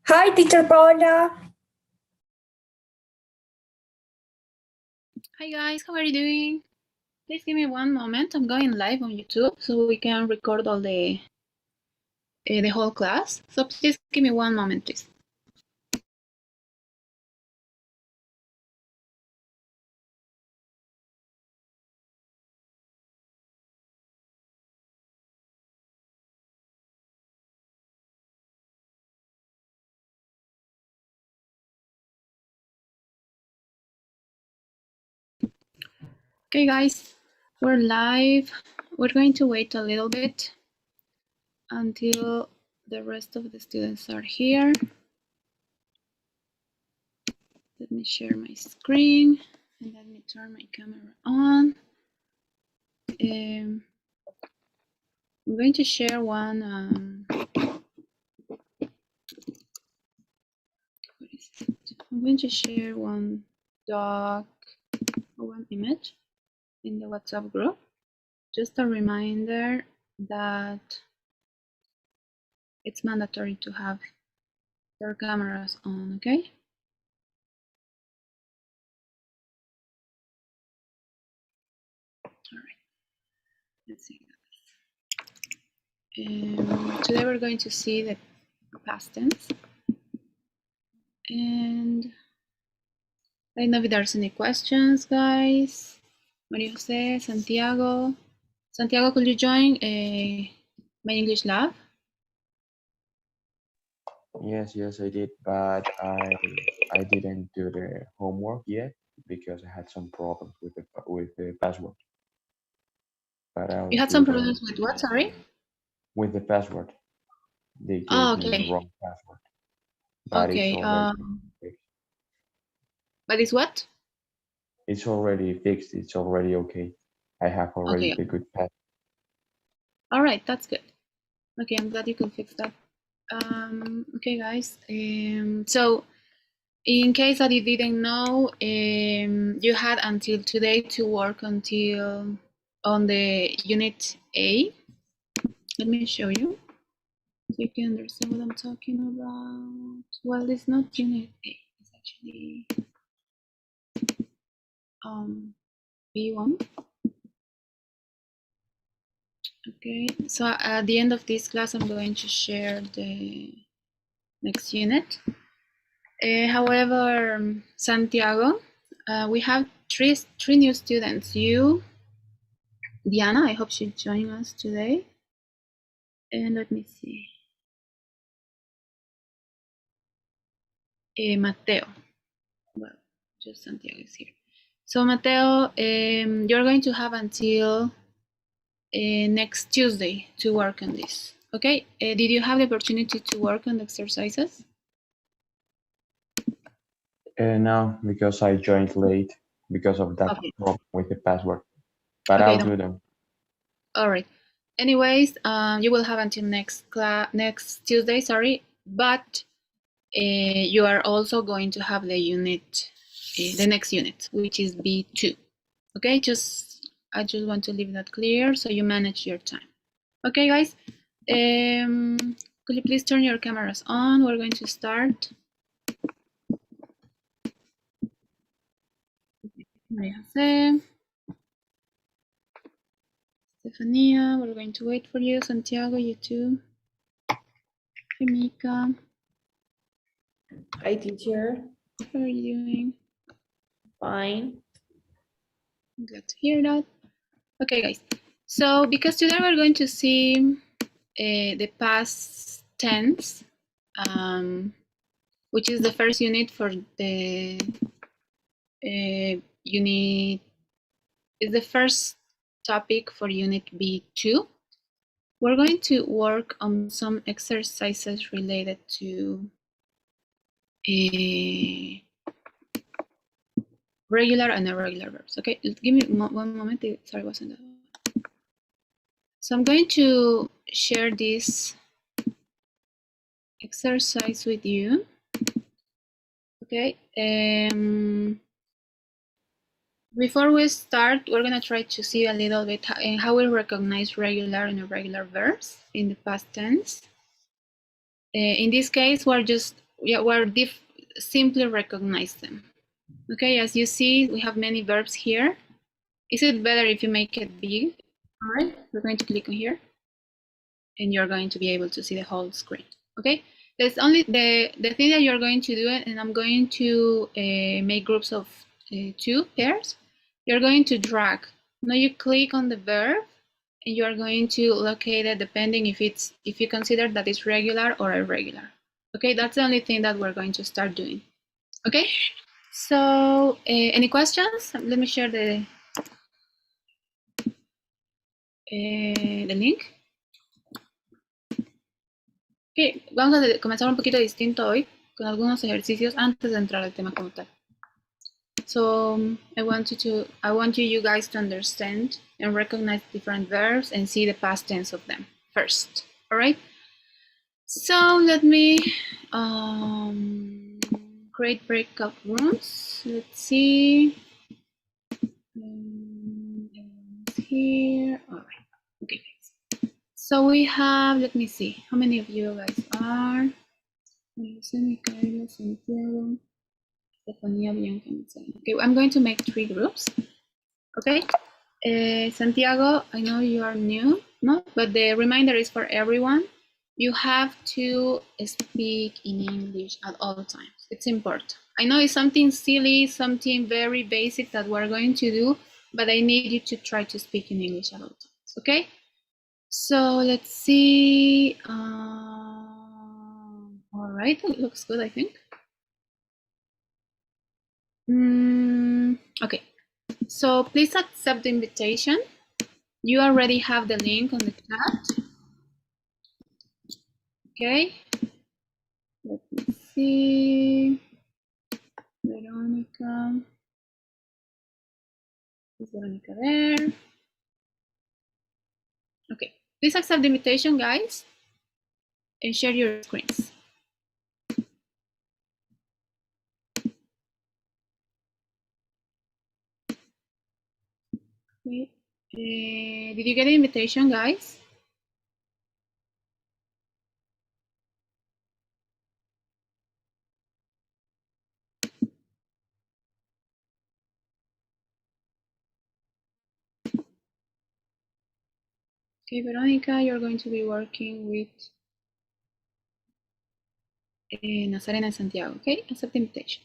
Hi, Teacher Paula. Hi guys, how are you doing? Please give me one moment. I'm going live on YouTube so we can record all the whole class. So please give me one moment, please. Okay guys, we're live. We're going to wait a little bit until the rest of the students are here. Let me share my screen and let me turn my camera on. I'm going to share one what is it? I'm going to share one doc or one image in the WhatsApp group. Just a reminder that it's mandatory to have your cameras on, okay? All right, let's see. Today we're going to see the past tense. And I don't know if there's any questions, guys. Maria Jose, Santiago. Santiago, could you join my English lab? Yes, I did, but I didn't do the homework yet because I had some problems with the password. But I'll You had do some them problems with what, sorry? with the password. They gave Oh, me okay. the wrong password. But Okay. it's already fixed. But it's what? It's already fixed. It's already okay. I have already the good password. All right, that's good. Okay, I'm glad you can fix that. Okay, guys. So, in case that you didn't know, you had until today to work until on the unit A. Let me show you so you can understand what I'm talking about. Well, it's not unit A. It's actually B1. Okay, so at the end of this class, I'm going to share the next unit. However, Santiago, we have three new students. You, Diana, I hope she'll join us today. And let me see. Mateo. Well, just Santiago is here. So Mateo, you're going to have until next Tuesday to work on this. Okay, did you have the opportunity to work on the exercises? No, because I joined late because of that problem with the password. But Okay, I'll do them. All right. Anyways, you will have until next Tuesday, sorry, but you are also going to have the unit, the next unit, which is B2. Okay, I just want to leave that clear so you manage your time. Okay, guys, could you please turn your cameras on? We're going to start. Maria Jose, Stefania, we're going to wait for you. Santiago, you too. Mika. Hi, teacher. How are you doing? Fine. I'm glad to hear that. Okay, guys. So because today we're going to see the past tense, which is the first unit for the unit, is the first topic for unit B2. We're going to work on some exercises related to regular and irregular verbs. Okay, give me one moment. Sorry, wasn't that? So I'm going to share this exercise with you. Okay. Before we start, we're going to try to see a little bit how we recognize regular and irregular verbs in the past tense. In this case, we're just simply recognize them. Okay, as you see, we have many verbs here. Is it better if you make it big? All right, we're going to click on here, and you're going to be able to see the whole screen. Okay, there's only the thing that you're going to do, and I'm going to make groups of 2 pairs. You're going to drag. Now you click on the verb, and you are going to locate it depending if you consider that it's regular or irregular. Okay, that's the only thing that we're going to start doing. Okay, so any questions? Let me share the link. Okay, vamos a comenzar un poquito distinto hoy con algunos ejercicios antes de entrar al tema como tal. So I want you guys to understand and recognize different verbs and see the past tense of them first. All right. So let me create breakout rooms. Let's see. Here. All right. Okay. So we have. Let me see. How many of you guys are? Santiago. Okay, I'm going to make 3 groups. Okay, Santiago, I know you are new, no? But the reminder is for everyone. You have to speak in English at all times. It's important. I know it's something silly, something very basic that we're going to do, but I need you to try to speak in English at all times, okay? So let's see. All right, it looks good, I think. Okay, so please accept the invitation. You already have the link on the chat. Okay, let me see. Veronica. Is Veronica there? Okay, please accept the invitation, guys, and share your screens. Okay. Did you get the invitation, guys? Okay, Veronica, you're going to be working with Nazarena and Santiago. Okay, accept the invitation.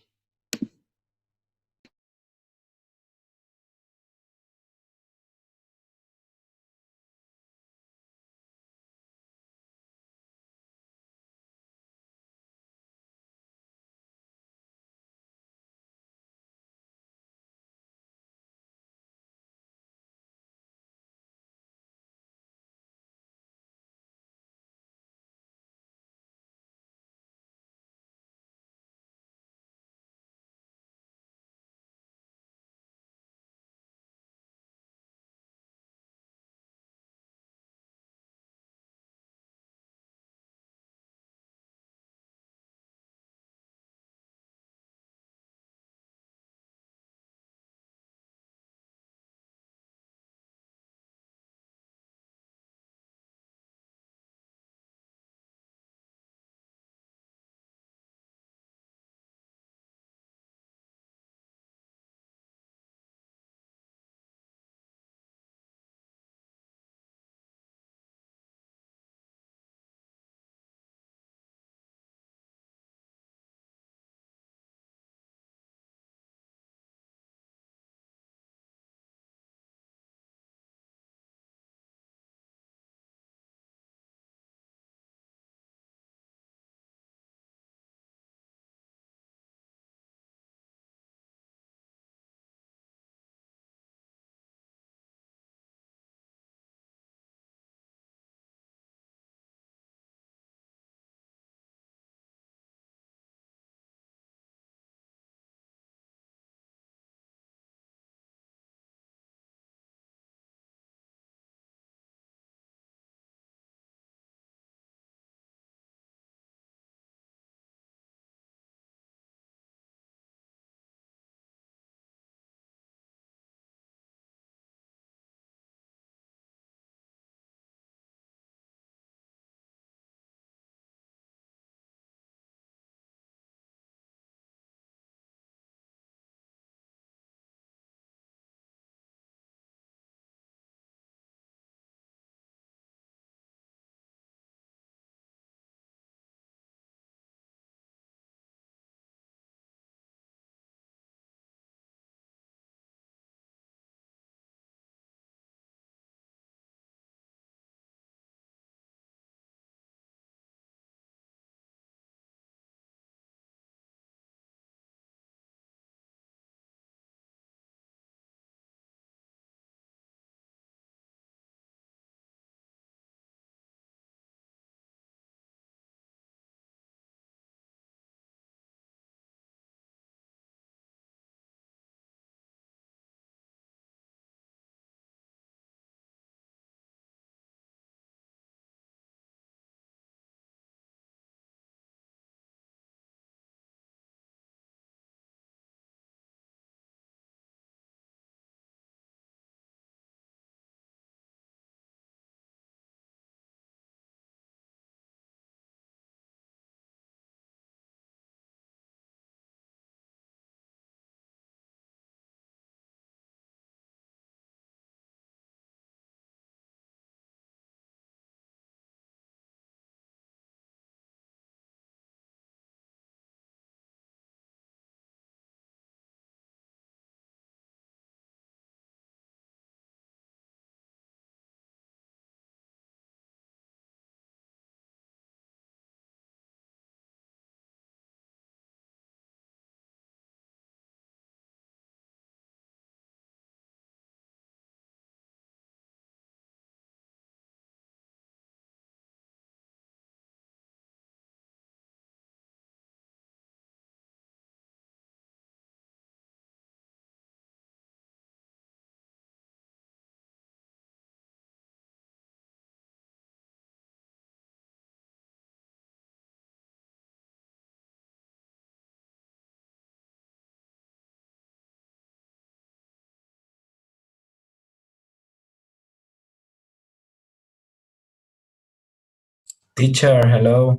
Teacher, hello.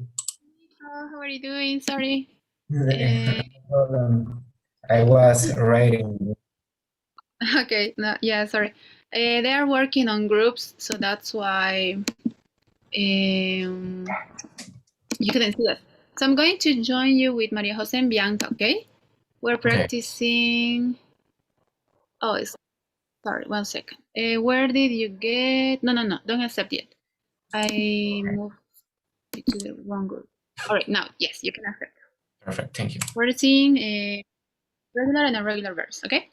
How are you doing? Sorry. No problem. I was writing. Okay, no, yeah, sorry. They are working on groups, so that's why you couldn't see us. So I'm going to join you with Maria Jose and Bianca, okay? We're practicing. Oh, sorry, 1 second. Where did you get? No, don't accept yet. I moved you to the wrong group. All right, now, yes, you can accept. Perfect, thank you. We're seeing a regular and irregular verbs, okay?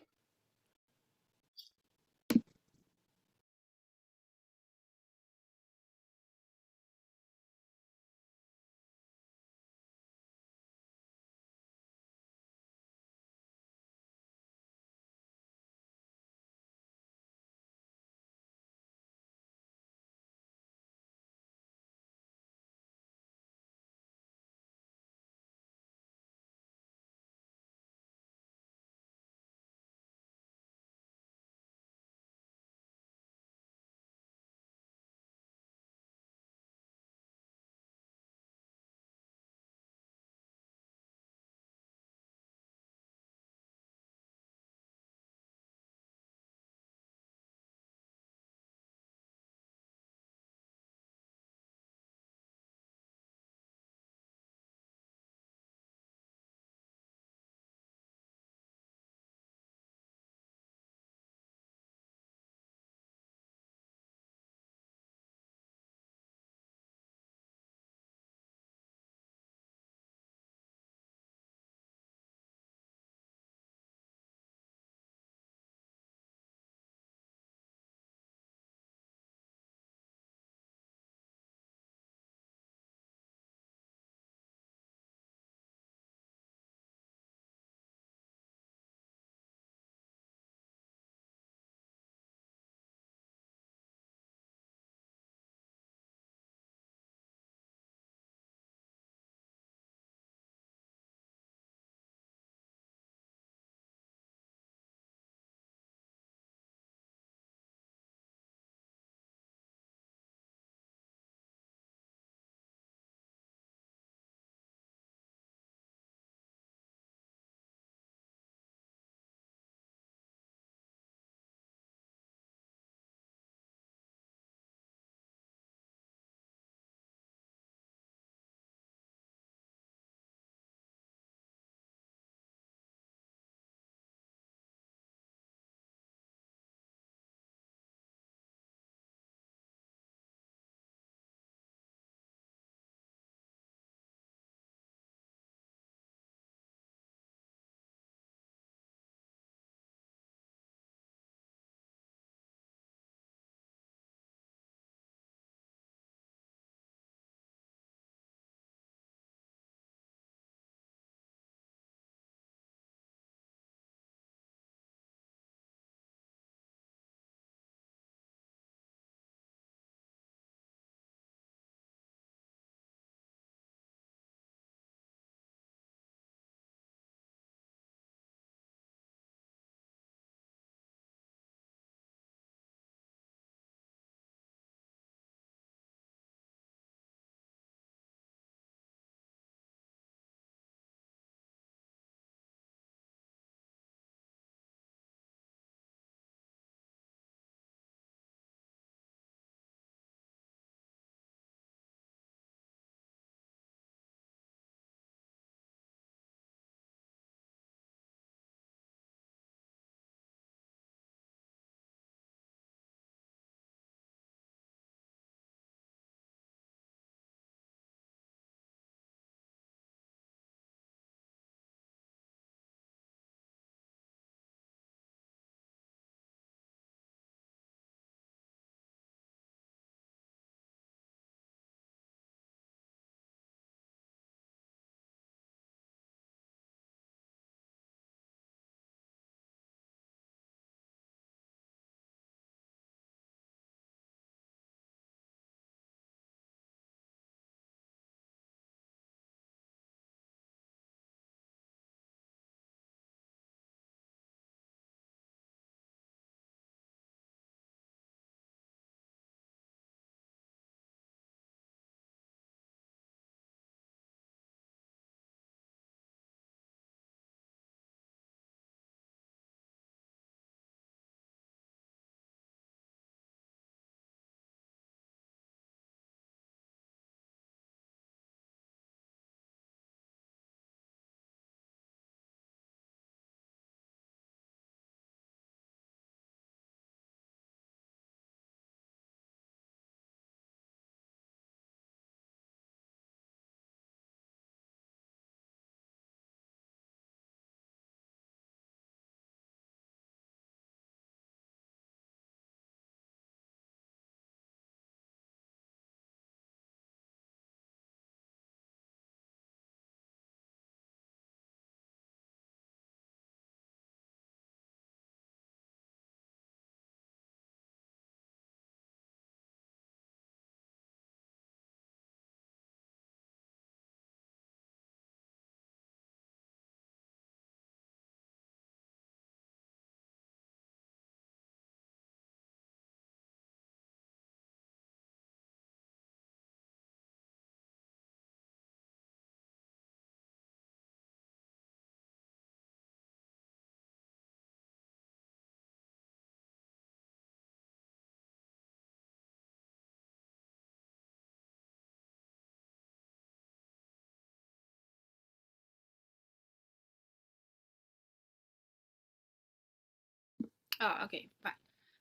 Oh, okay, fine.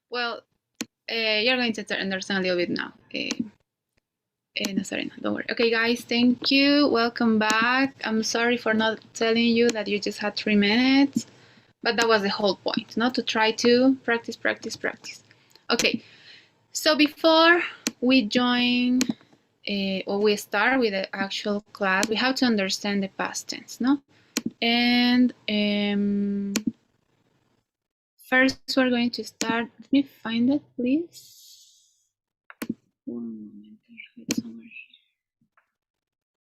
Well, you're going to understand a little bit now. Nazarena, don't worry. Okay, guys, thank you. Welcome back. I'm sorry for not telling you that you just had 3 minutes, but that was the whole point, not to try to practice, practice, practice. Okay, so before we join or we start with the actual class, we have to understand the past tense, no? And first we're going to start, let me find it, please. 1 moment, I have it somewhere here.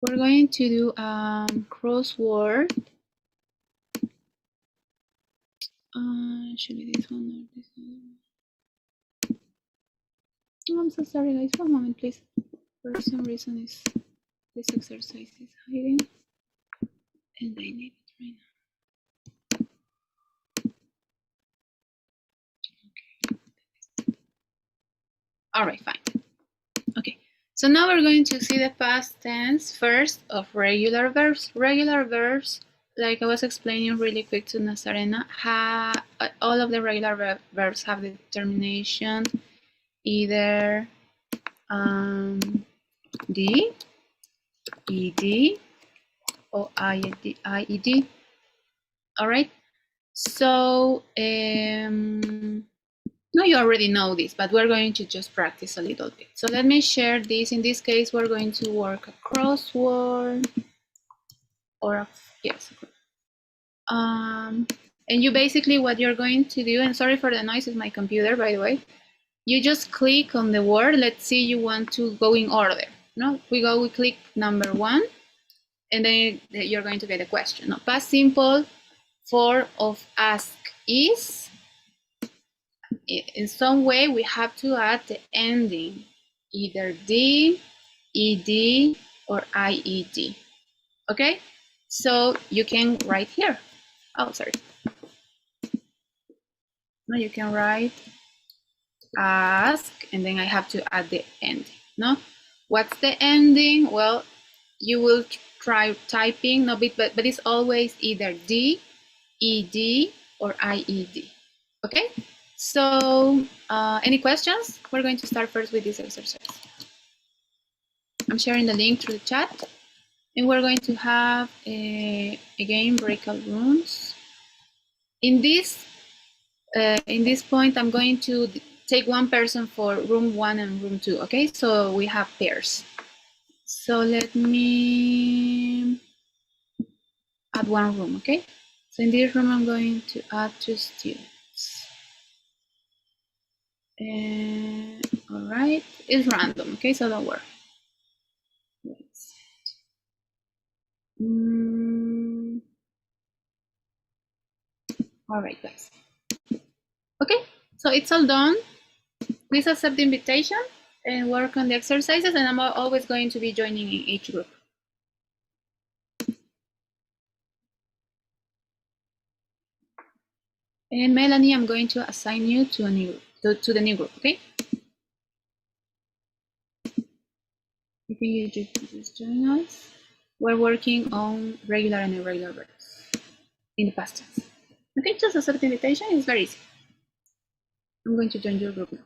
We're going to do crossword. Should be this one or this one? Oh, I'm so sorry, guys. 1 moment, please. For some reason, this exercise is hiding, and I need it right now. Okay. All right, fine. Okay. So now we're going to see the past tense first of regular verbs. Regular verbs, like I was explaining really quick to Nazarena, all of the regular verbs have the termination either D, ED, or IED. All right. So no, you already know this, but we're going to just practice a little bit. So let me share this. In this case, we're going to work a crossword or yes. And you basically what you're going to do, and sorry for the noise, it's my computer, by the way. You just click on the word. Let's see, you want to go in order. No, we click number 1, and then you're going to get a question. No, past simple form of ask is. In some way, we have to add the ending, either D, ED, or IED. Okay, so you can write here. Oh, sorry. No, you can write ask, and then I have to add the ending. No, what's the ending? Well, you will try typing, no, but it's always either D, ED, or IED. Okay, so any questions? We're going to start first with this exercise. I'm sharing the link through the chat, and we're going to have again breakout rooms. In this point, I'm going to take one person for room 1 and room 2. Okay, so we have pairs. So let me add one room. Okay, so in this room, I'm going to add 2 students. All right, it's random. Okay, so don't worry. All right, guys. Okay, so it's all done. Please accept the invitation and work on the exercises, and I'm always going to be joining in each group. And Melanie, I'm going to assign you to a new to the new group, okay? I think you just join us. We're working on regular and irregular verbs in the past tense. Okay, just accept the invitation. It's very easy. I'm going to join your group now.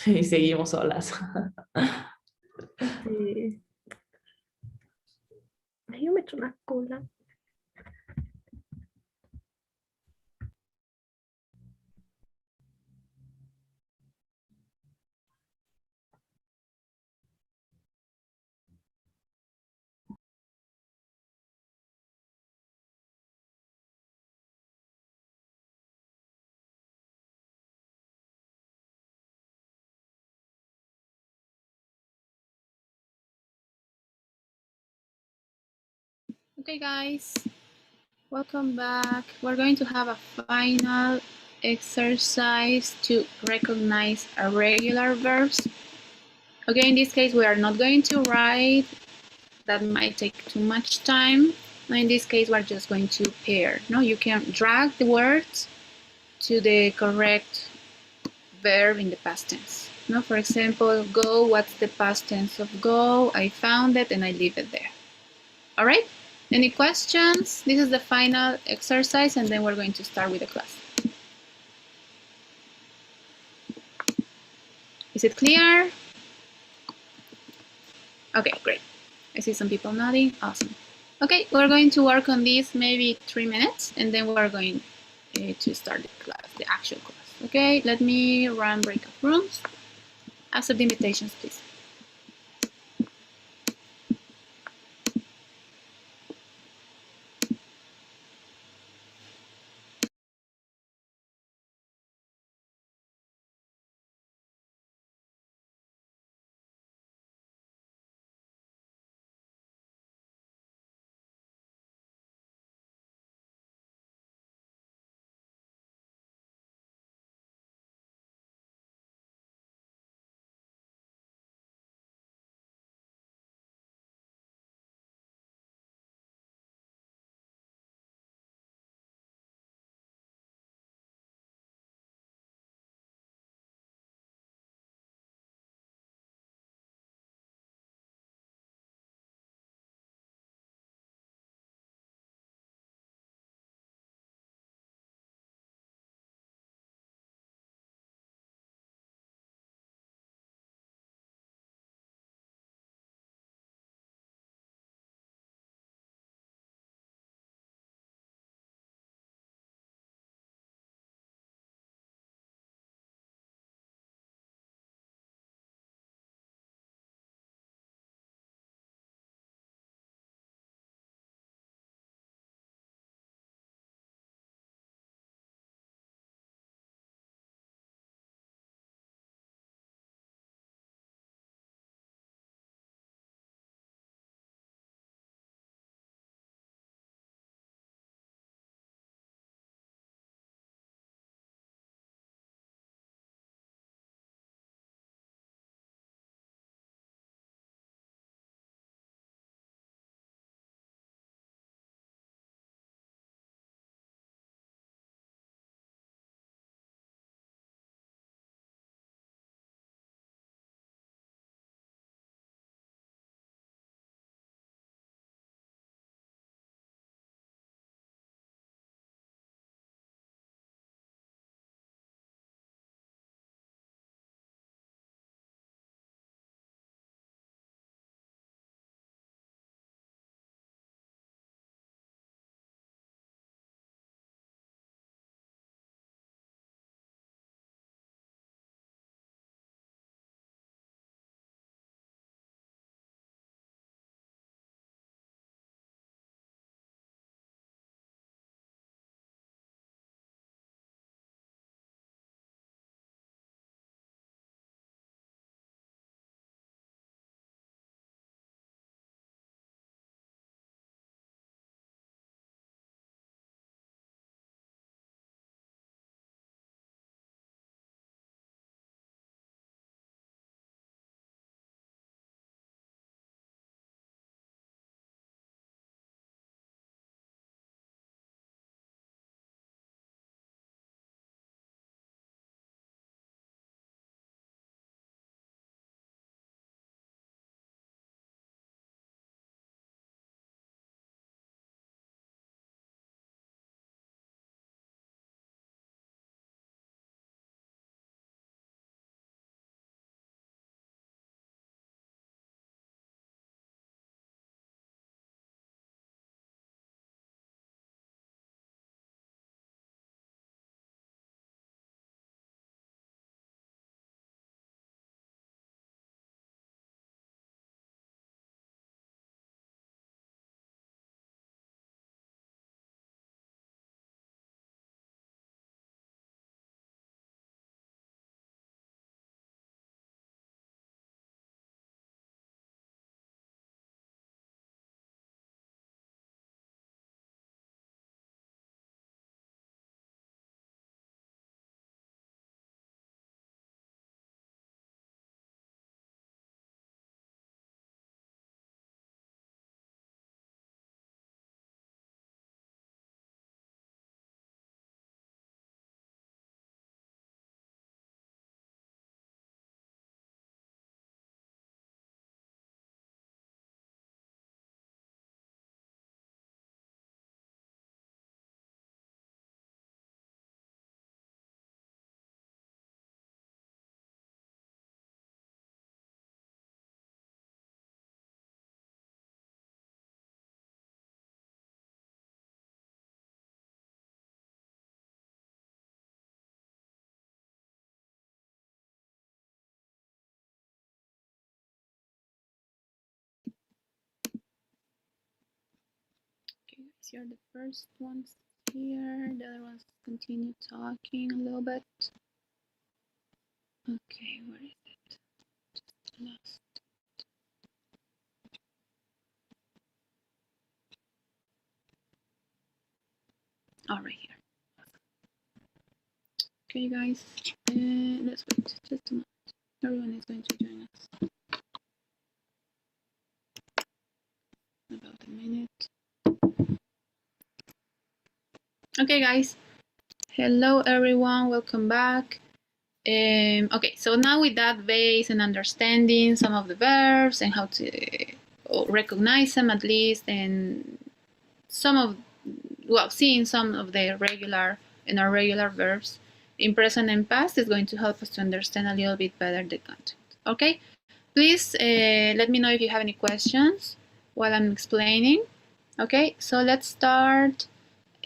Y seguimos solas. Sí. Ay, yo me echo una cola. Okay, guys, welcome back. We're going to have a final exercise to recognize irregular verbs. Okay, in this case, we are not going to write. That might take too much time. In this case, we're just going to pair. No, you can drag the words to the correct verb in the past tense. No, for example, go, what's the past tense of go? I found it and I leave it there. All right, any questions? This is the final exercise and then we're going to start with the class. Is it clear? Okay, great. I see some people nodding, awesome. Okay, we're going to work on this maybe 3 minutes and then we're going to start the class, the actual class. Okay, let me run breakout rooms. Accept the invitations, please. Here the first one's here, the other ones continue talking a little bit. Okay, where is it? Just lost. Oh, right here. Okay, guys, let's wait just a moment. Everyone is going to join us. About a minute. Okay, guys. Hello, everyone. Welcome back. Okay, so now with that base and understanding some of the verbs and how to recognize them at least, and some of, well, seeing some of the regular and irregular verbs in present and past is going to help us to understand a little bit better the content. Okay, please let me know if you have any questions while I'm explaining. Okay, so let's start.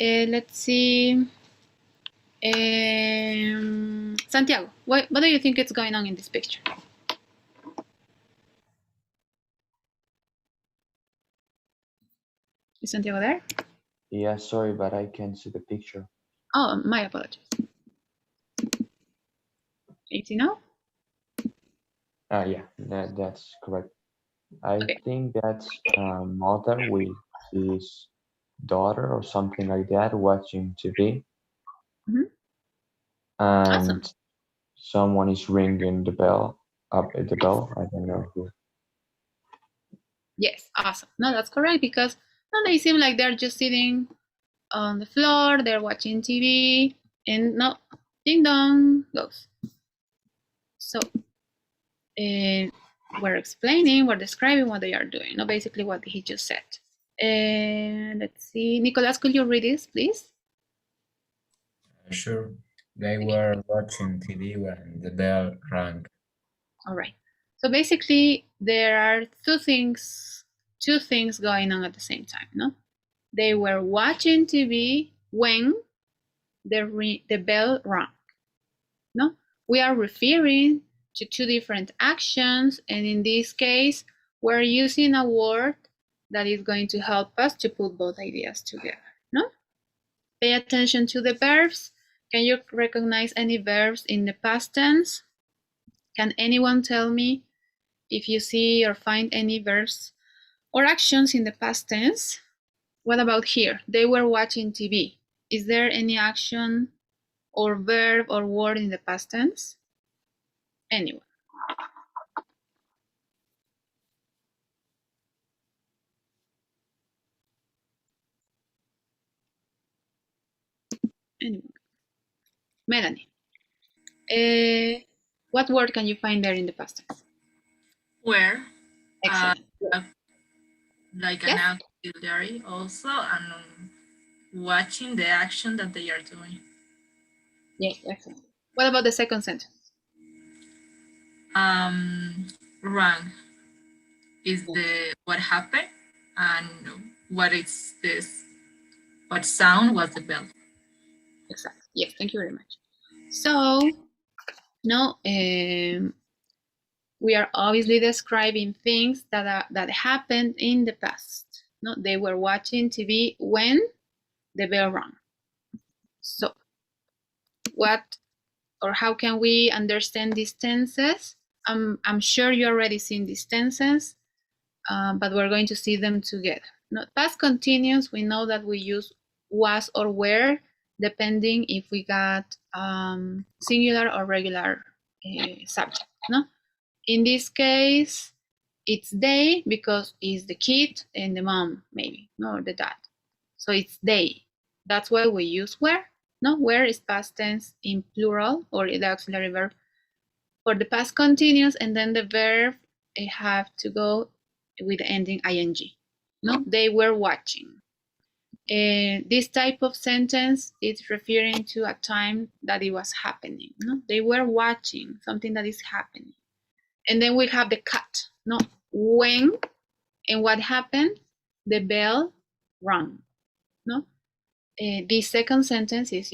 Let's see. Santiago, what do you think is going on in this picture? Is Santiago there? Yeah, sorry, but I can't see the picture. Oh, my apologies. Easy now? Yeah, that's correct. I Okay. think that's a mother with his daughter or something like that watching TV. Mhm. And Awesome. someone is ringing the bell. The bell. I don't know who. Yes, awesome. No, that's correct, because no, they seem like they're just sitting on the floor, they're watching TV, and no, ding dong goes. So we're explaining, we're describing what they are doing, no, basically what he just said. Let's see, Nicolas, could you read this, please? Sure. They were watching TV when the bell rang. All right. So basically, there are two things going on at the same time, no? They were watching TV when the bell rang, no? We are referring to two different actions, and in this case, we're using a word that is going to help us to put both ideas together, no? Pay attention to the verbs. Can you recognize any verbs in the past tense? Can anyone tell me if you see or find any verbs or actions in the past tense? What about here? They were watching TV. Is there any action or verb or word in the past tense? Anyone? Anyone? Melanie. What word can you find there in the past tense? Where, Excellent. like Yes? an auxiliary also, and watching the action that they are doing. Yes, excellent. What about the second sentence? Rang is the what happened, and what is this? What sound was the bell? Exactly. Yes, thank you very much. So, no, we are obviously describing things that happened in the past. No, they were watching TV when the bell rang. So, what or how can we understand these tenses? I'm sure you already seen these tenses, but we're going to see them together. No, past continuous, we know that we use was or were, depending if we got singular or regular subject. No, in this case, it's they because it's the kid and the mom, maybe, no, or the dad. So it's they. That's why we use were. No, were is past tense in plural, or the auxiliary verb for the past continuous, and then the verb have to go with the ending ing. No, they were watching. This type of sentence is referring to a time that it was happening. No, they were watching something that is happening. And then we have the cut. No, when and what happened? The bell rang. No, the second sentence is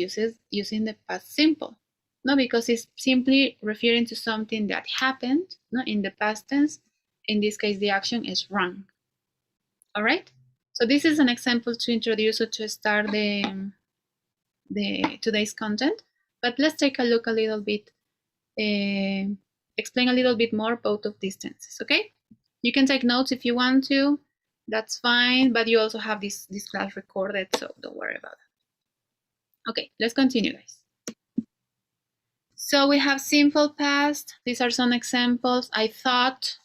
using the past simple. No, because it's simply referring to something that happened. No, in the past tense. In this case, the action is rang. All right. So this is an example to introduce or to start the today's content. But let's take a look a little bit, explain a little bit more both of these tenses, okay? You can take notes if you want to, that's fine, but you also have this class recorded, so don't worry about it. Okay, let's continue, guys. So we have simple past. These are some examples. I thought,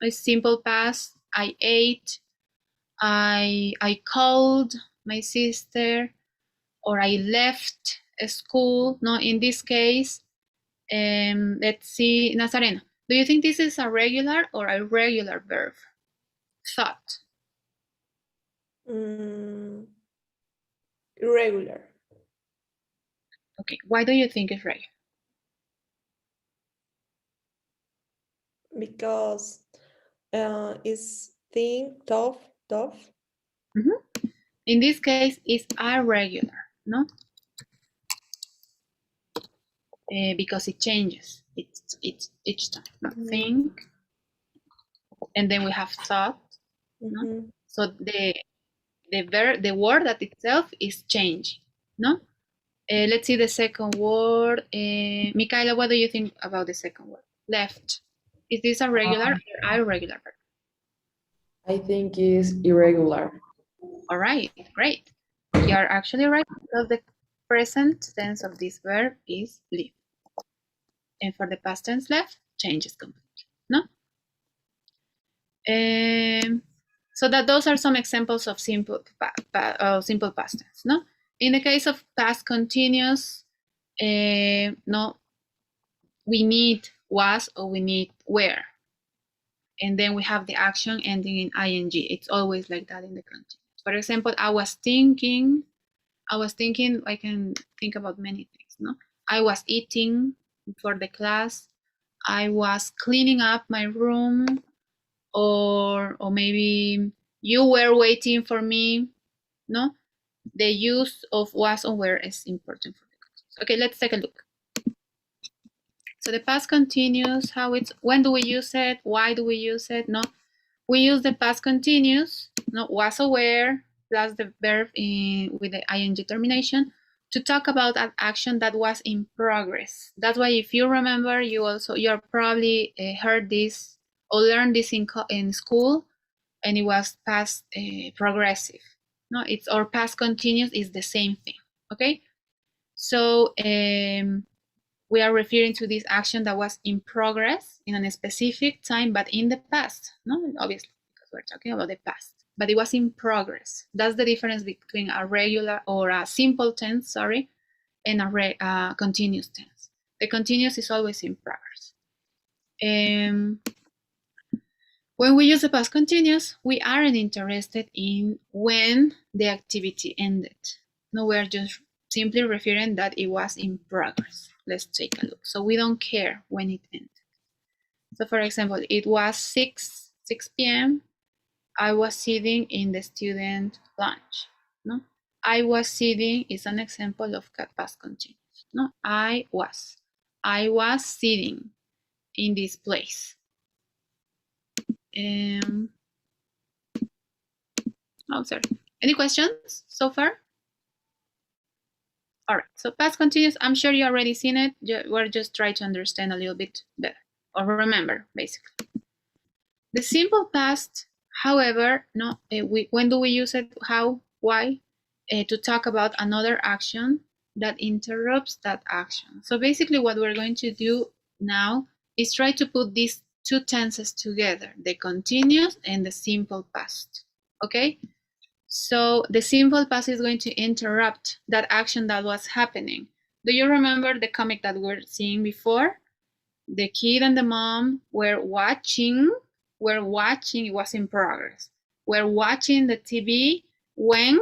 a simple past. I ate. I called my sister, or I left school. No, in this case, let's see, Nazareno. Do you think this is a regular or a irregular verb? Thought. Irregular. Okay, why do you think it's regular? Because it's thin, tough. In this case, it's irregular, no? Because it changes. It's each time. No? Think, and then we have thought. No? So the word that itself is changing. No. Let's see the second word. Michaela, what do you think about the second word? Left. Is this a regular or irregular verb? I think it's irregular. All right, great. You are actually right, because the present tense of this verb is live. And for the past tense left, changes completely, no? So that those are some examples of simple past tense, no? In the case of past continuous, no, we need was or we need were. And then we have the action ending in ing. It's always like that in the continuous. For example, I was thinking, I can think about many things, no? I was eating for the class. I was cleaning up my room, or maybe you were waiting for me, no? The use of was or were is important for the context. Okay, let's take a look. So the past continuous, how it's, when do we use it? Why do we use it? No, we use the past continuous, no, was aware, plus the verb with the ing termination, to talk about an action that was in progress. That's why, if you remember, you're probably heard this or learned this in school, and it was past progressive. No, it's, or past continuous is the same thing. Okay, so we are referring to this action that was in progress in a specific time, but in the past. No, obviously, because we're talking about the past, but it was in progress. That's the difference between a regular or a simple tense, sorry, and a continuous tense. The continuous is always in progress. When we use the past continuous, we aren't interested in when the activity ended. No, we are just simply referring that it was in progress. Let's take a look. So we don't care when it ended. So for example, it was 6 p.m. I was sitting in the student lounge. No, I was sitting is an example of past continuous. No, I was sitting in this place. Oh, sorry. Any questions so far? All right, so past continuous, I'm sure you already seen it. We're just trying to understand a little bit better, or remember, basically. The simple past, however, no, when do we use it? How? Why? To talk about another action that interrupts that action. So basically what we're going to do now is try to put these two tenses together, the continuous and the simple past, okay? So the simple past is going to interrupt that action that was happening. Do you remember the comic that we were seeing before? The kid and the mom were watching, it was in progress. We're watching the TV when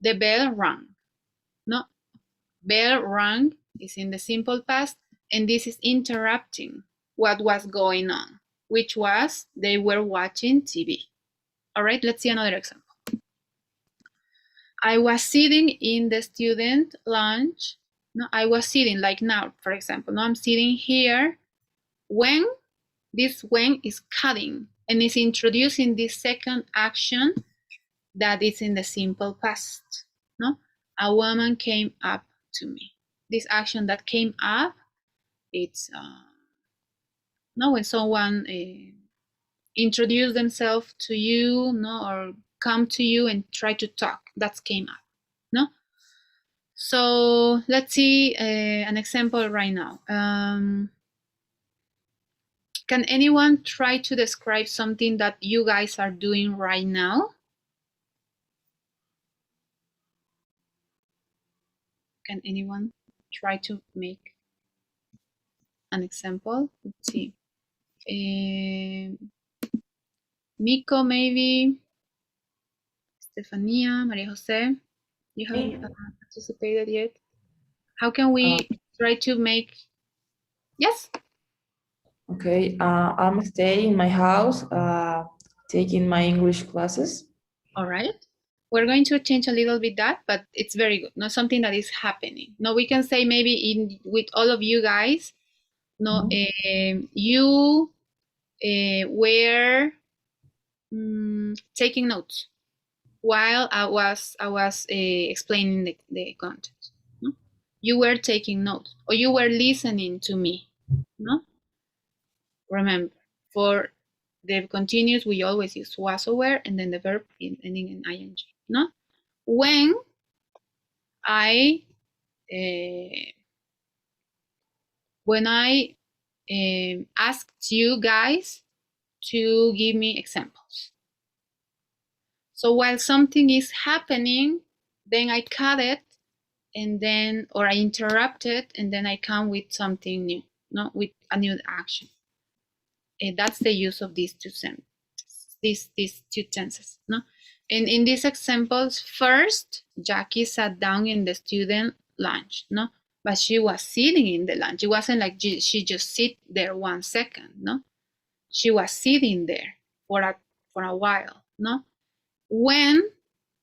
the bell rang. No, bell rang is in the simple past, and this is interrupting what was going on, which was they were watching TV. All right, let's see another example. I was sitting in the student lounge. No, I was sitting like now, for example. No, I'm sitting here when this when is cutting and is introducing this second action that is in the simple past. No, a woman came up to me. This action that came up, it's no, when someone introduce themselves to you, no, or come to you and try to talk. That came up, no. So let's see an example right now. Can anyone try to describe something that you guys are doing right now? Can anyone try to make an example? Let's see. Nico, maybe. Stefania, Maria Jose, you haven't participated yet. How can we try to make? Yes. Okay, I'm staying in my house, taking my English classes. All right. We're going to change a little bit that, but it's very good. Not something that is happening. No, we can say maybe in with all of you guys. No, you were taking notes while I was explaining the content. No? You were taking notes, or you were listening to me. No, remember, for the continuous we always use was or were, and then the verb ending in ing. No, when I asked you guys to give me examples. So while something is happening, then I cut it, and then, or I interrupt it, and then I come with something new, no, with a new action. That's the use of these two sentences. These two tenses, no. And in these examples, first Jackie sat down in the student lounge, no, but she was sitting in the lounge. It wasn't like she just sit there 1 second, no. She was sitting there for a while, no. When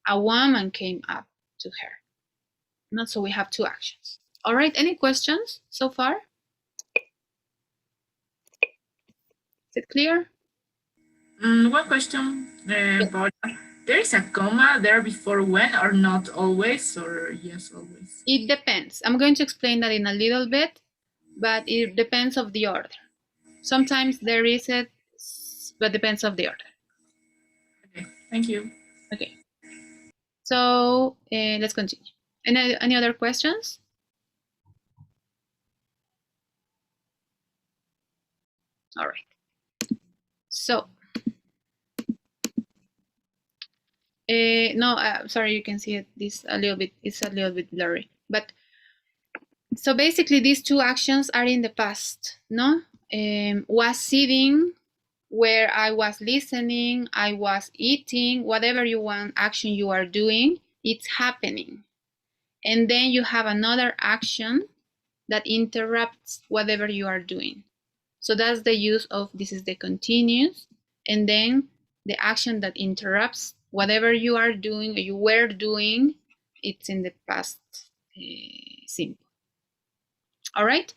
a woman came up to her, no. So we have two actions. All right. Any questions so far? Is it clear? One question, Paula. There is a comma there before when, or not always, or yes, always? It depends. I'm going to explain that in a little bit, but it depends of the order. Sometimes there is it, but depends of the order. Okay, thank you. Okay. So let's continue. Any other questions? All right. So, no, sorry, you can see it. This a little bit. It's a little bit blurry. But so basically, these two actions are in the past. No, was sitting, where I was listening, I was eating, whatever you want action you are doing, it's happening. And then you have another action that interrupts whatever you are doing. So that's the use of this is the continuous, and then the action that interrupts whatever you are doing or you were doing, it's in the past simple. All right.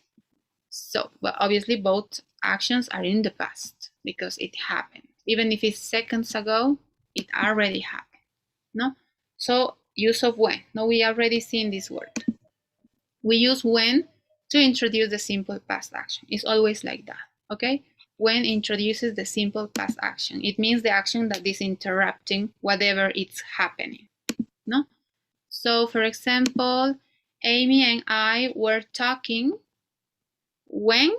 So, well, obviously both actions are in the past because it happened. Even if it's seconds ago, it already happened. No. So use of when. No, we already seen this word. We use when to introduce the simple past action. It's always like that, okay? When introduces the simple past action, it means the action that is interrupting whatever it's happening, no? So for example, Amy and I were talking when,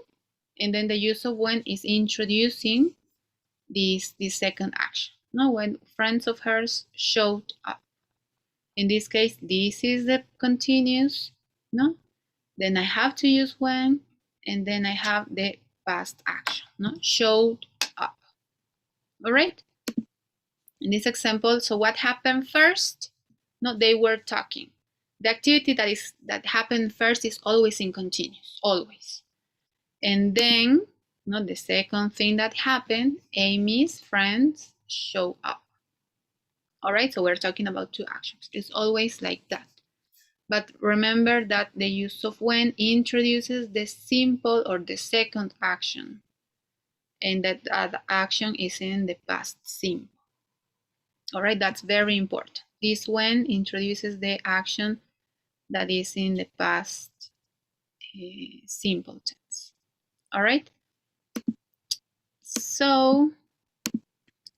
and then the use of when is introducing this second action, no? When friends of hers showed up. In this case, this is the continuous, no? Then I have to use when, and then I have the past action, no? Showed up. All right. In this example, so what happened first? No, they were talking. The activity that happened first is always in continuous, always. And then, no, the second thing that happened, Amy's friends show up. All right, so we're talking about two actions. It's always like that. But remember that the use of when introduces the simple or the second action, and that the action is in the past simple. All right, that's very important. This when introduces the action that is in the past simple tense. All right. So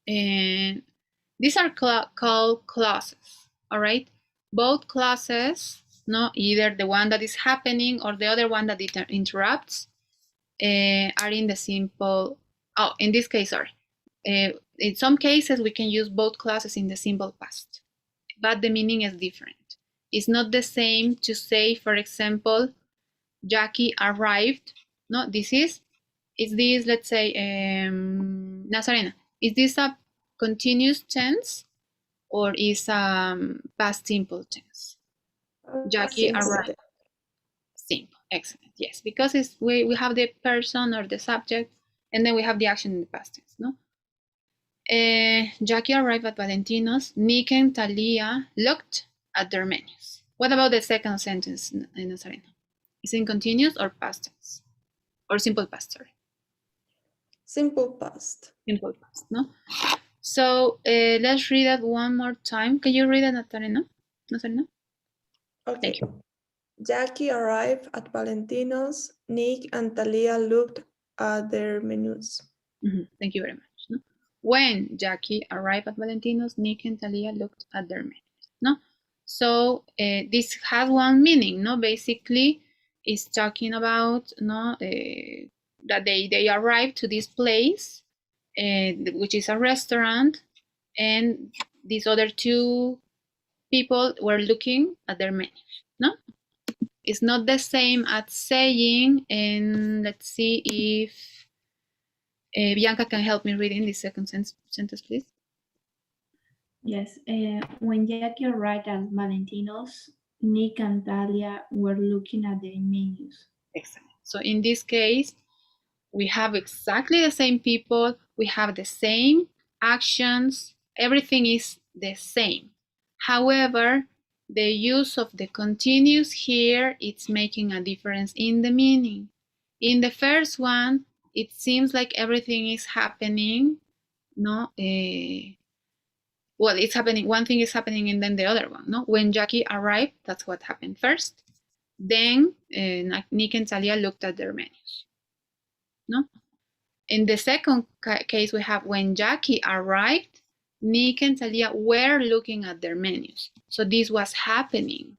these are called clauses. All right. Both clauses, no, either the one that is happening or the other one that it interrupts, are in the simple. Oh, in this case, sorry. In some cases, we can use both clauses in the simple past, but the meaning is different. It's not the same to say, for example, Jackie arrived. No, is this, let's say, Nazarena, is this a continuous tense or is past simple tense? Jackie arrived. Simple, excellent, yes, because we have the person or the subject, and then we have the action in the past tense, no? Jackie arrived at Valentino's. Nick and Talia looked at their menus. What about the second sentence, Nazarena? Is it continuous or past tense? Or simple past, sorry. Simple past. Simple past, no? So let's read that one more time. Can you read it, Nazarena? Okay. Thank you. Jackie arrived at Valentino's. Nick and Talia looked at their menus. Thank you very much. No? When Jackie arrived at Valentino's, Nick and Talia looked at their menus. No? So this has one meaning. No, basically, it's talking about that they arrived to this place, which is a restaurant, and these other two people were looking at their menus. No, it's not the same as saying, and let's see if Bianca can help me reading the second sentence, please. Yes, when Jackie arrived at Valentino's, Nick and Talia were looking at their menus. Excellent. So in this case, we have exactly the same people, we have the same actions, everything is the same. However, the use of the continuous here, it's making a difference in the meaning. In the first one, it seems like everything is happening, no? Well, it's happening, one thing is happening and then the other one, no? When Jackie arrived, that's what happened first. Then Nick and Talia looked at their menus, no? In the second case, we have when Jackie arrived, Nick and Talia were looking at their menus. So this was happening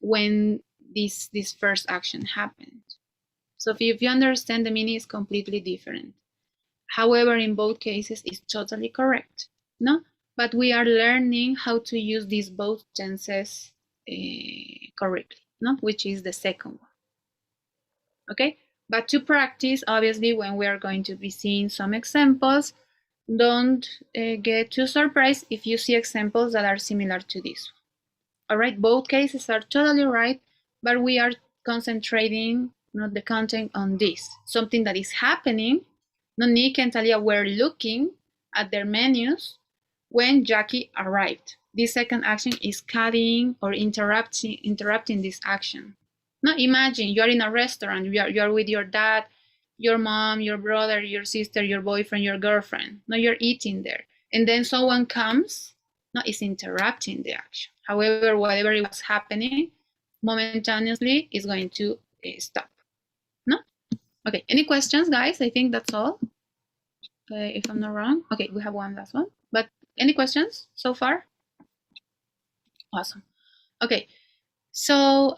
when this first action happened. So if you understand, the meaning is completely different. However, in both cases, it's totally correct, no? But we are learning how to use these both tenses correctly, no? Which is the second one, okay? But to practice, obviously, when we are going to be seeing some examples, don't get too surprised if you see examples that are similar to this one. All right, both cases are totally right, but we are concentrating not the content on this, something that is happening. No, Nick and Talia were looking at their menus when Jackie arrived. This second action is cutting or interrupting this action. Now imagine you're in a restaurant, you're with your dad, your mom, your brother, your sister, your boyfriend, your girlfriend. Now you're eating there, and then someone comes, no, it's interrupting the action. However, whatever it was happening, momentaneously is going to stop. No? Okay, any questions, guys? I think that's all. If I'm not wrong. Okay, we have one last one. But any questions so far? Awesome. Okay, so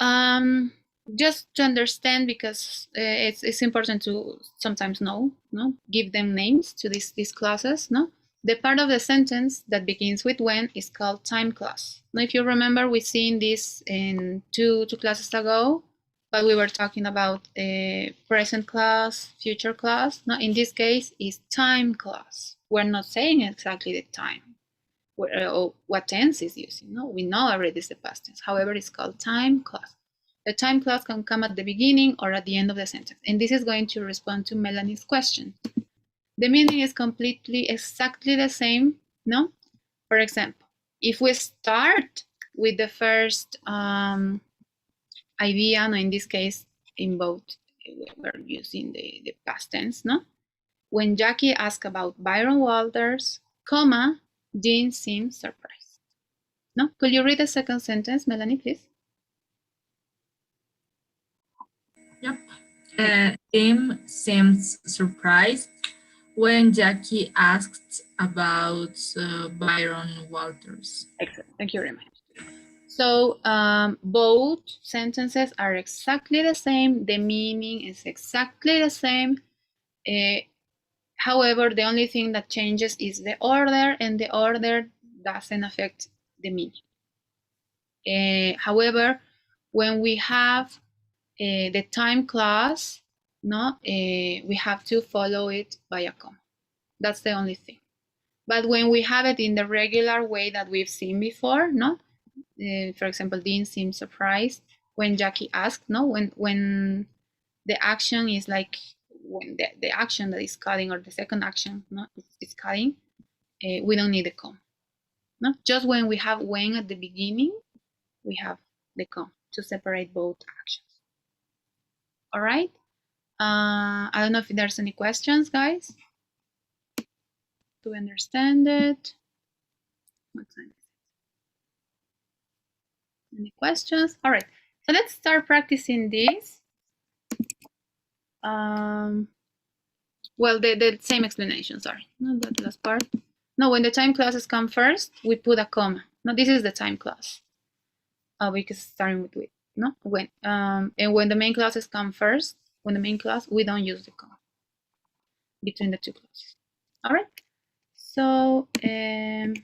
just to understand, because it's important to sometimes know, no, give them names to these clauses, no. The part of the sentence that begins with when is called time clause. Now, if you remember, we've seen this in two classes ago, but we were talking about present clause, future clause. Now, in this case, is time clause. We're not saying exactly the time or what tense is using. No, we know already it's the past tense. However, it's called time clause. The time clause can come at the beginning or at the end of the sentence. And this is going to respond to Melanie's question. The meaning is completely, exactly the same, no? For example, if we start with the first idea, no, in this case, in both, we're using the past tense, no? When Jackie asked about Byron Walters, comma, Dean seemed surprised. No? Could you read the second sentence, Melanie, please? Yep. Tim seems surprised when Jackie asked about Byron Walters. Excellent. Thank you very much. So both sentences are exactly the same. The meaning is exactly the same. However, the only thing that changes is the order, and the order doesn't affect the meaning. However, when we have the time clause, no, we have to follow it by a comma. That's the only thing. But when we have it in the regular way that we've seen before, no, for example, Dean seemed surprised when Jackie asked, no, when the action is like when the action that is cutting, or the second action, no, is cutting, we don't need the comma. No, just when we have when at the beginning, we have the comma to separate both actions. All right. I don't know if there's any questions, guys. To understand it. What time is it? Any questions? All right. So let's start practicing this. Well, the same explanation, sorry. No, that last part. No, when the time clauses come first, we put a comma. No, this is the time clause. Because starting with, no, when. And when the main clauses come first, when the main clause, we don't use the comma between the two clauses. All right. So, please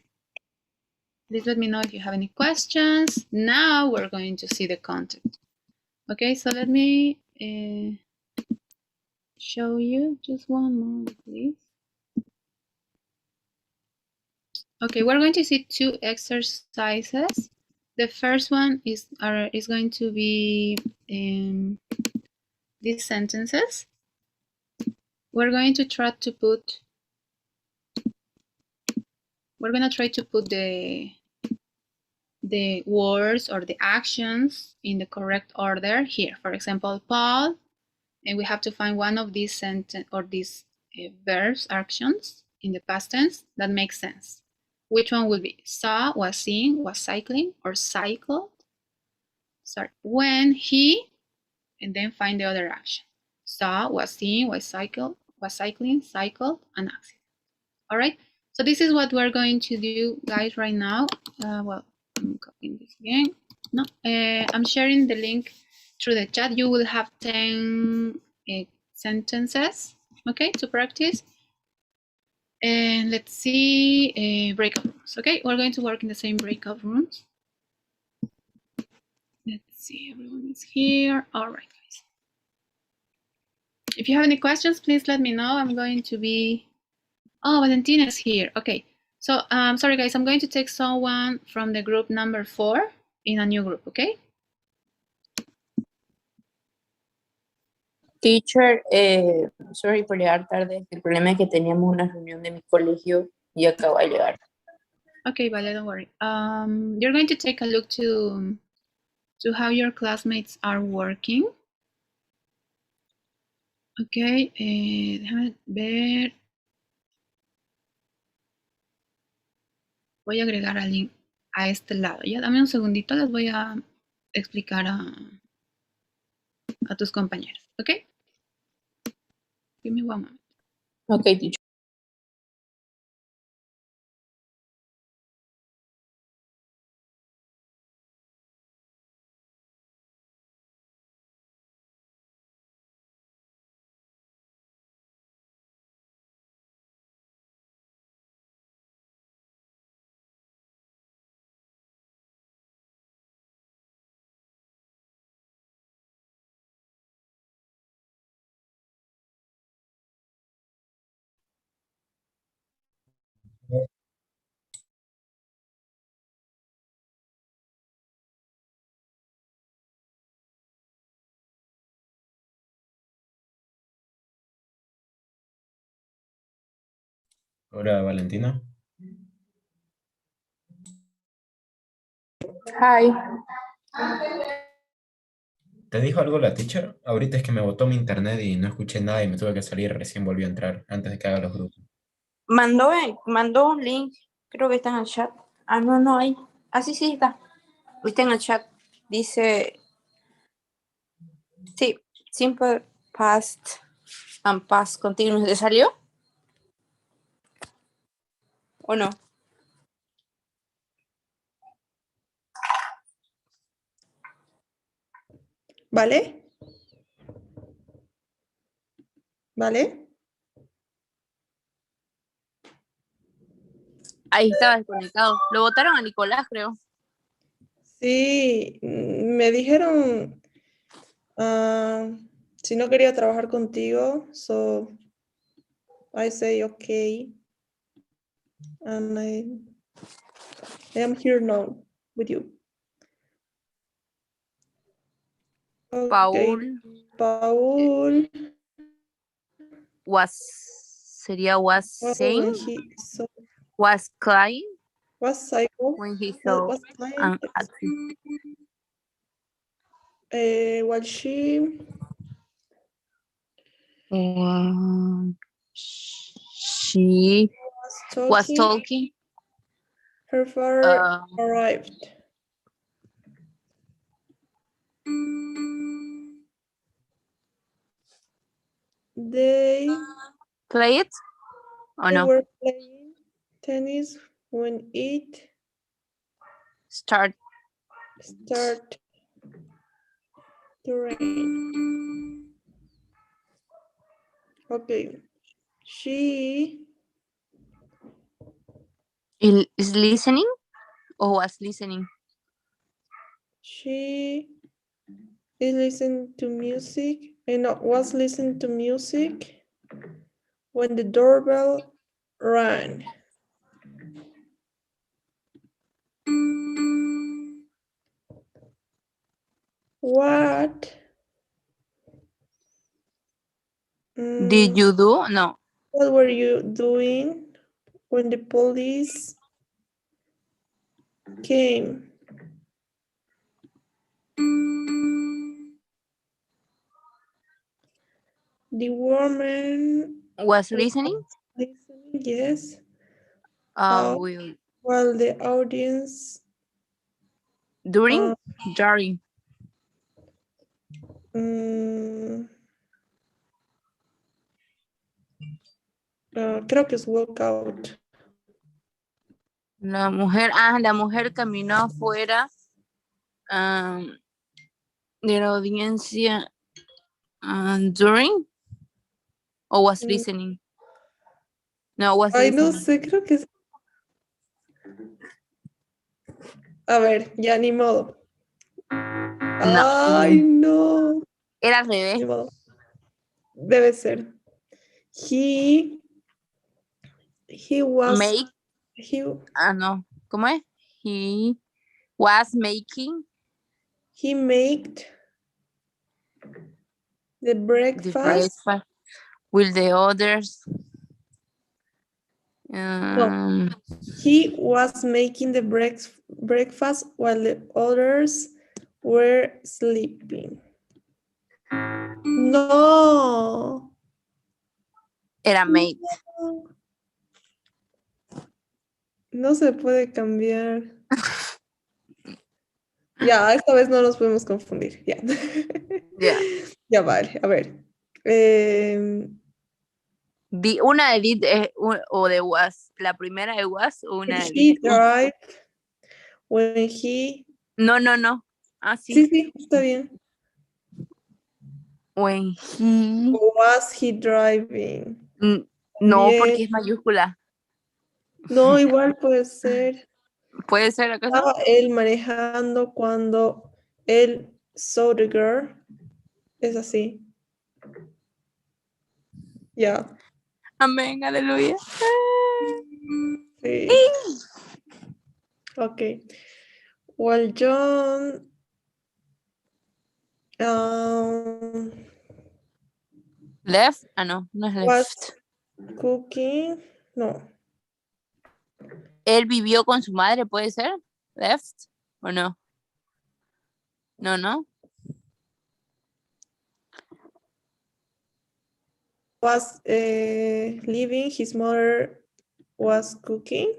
let me know if you have any questions. Now we're going to see the content. Okay, so let me show you just one more, please. Okay, we're going to see two exercises. The first one is going to be these sentences. We're going to try to put the words or the actions in the correct order here. For example, Paul, and we have to find one of these sentence or these verbs, actions in the past tense that makes sense. Which one will be? Saw, was seeing, was cycling, or cycled? Sorry, when he, and then find the other action. Saw, was seeing, was cycling, cycled, an accident. All right, so this is what we're going to do, guys, right now. Well, I'm copying this again. No, I'm sharing the link through the chat. You will have 10 sentences, okay, to practice. And let's see, breakout rooms, okay? We're going to work in the same breakout rooms. Let's see, everyone is here. All right, guys. If you have any questions, please let me know. I'm going to be, oh, Valentina is here. Okay, so sorry, guys, I'm going to take someone from the group number 4 in a new group, okay? Teacher, sorry por llegar tarde. El problema es que teníamos una reunión de mi colegio y acabo de llegar. Okay, Vale, don't worry. You're going to take a look to how your classmates are working. Okay, déjame ver. Voy a agregar a alguien a este lado. Ya, dame un segundito, les voy a explicar a tus compañeros, okay? Give me one moment. Okay, teacher. Hola, Valentina. Hi. ¿Te dijo algo la teacher? Ahorita es que me botó mi internet y no escuché nada y me tuve que salir, recién volví a entrar, antes de que haga los grupos. Mandó un link Creo que está en el chat. Ah, no, no hay. Ah, sí, sí, está. Está en el chat. Dice, sí, simple past and past continuous. ¿Le salió? ¿O no? ¿Vale? ¿Vale? Ahí estaba desconectado. Lo votaron a Nicolás, creo. Sí, me dijeron si no quería trabajar contigo, so I say okay, and I am here now with you. Okay, Paul Paul sería was saying, when he saw was crying was psycho when he saw was time an accident. while she She was talking, talking. her father Uh, arrived. They play it or they no? were playing tennis when it Start. started to rain. Okay, she Is listening or was listening? she is listening to music and was listening to music when the doorbell rang. What Did you do? No. what were you doing when the police came? The woman Was listening? listening, yes, Will while the audience during, uh, during. creo que es walkout. La mujer caminó afuera de la audiencia during or was listening. No, was Ay, no listening. sé, creo que es. A ver, ya ni modo. No. Ay, no. Era al revés. Ni modo. Debe ser. He was Make. he No. ¿Cómo es? He was making he made the the breakfast. breakfast with the others. No. He was making the breakfast while the others were sleeping. No. Era made. No se puede cambiar. Ya, esta vez no nos podemos confundir. Ya. Yeah. Ya vale. A ver. Una de did o de was. La primera de was o una de He did. drive when he. No, no, no. Ah, sí. Sí, sí, está bien. When he. Was he driving? No, Bien. porque es mayúscula. No, igual puede ser. ¿Puede ser acaso? Estaba él manejando cuando él saw the girl. Es así. Ya. Amén, aleluya. Sí. Ok. Well, John. Left. Ah, no, no es Was left. cooking. No. Él vivió con su madre, ¿puede ser? Left o no? No, no. Was leaving. His mother was cooking.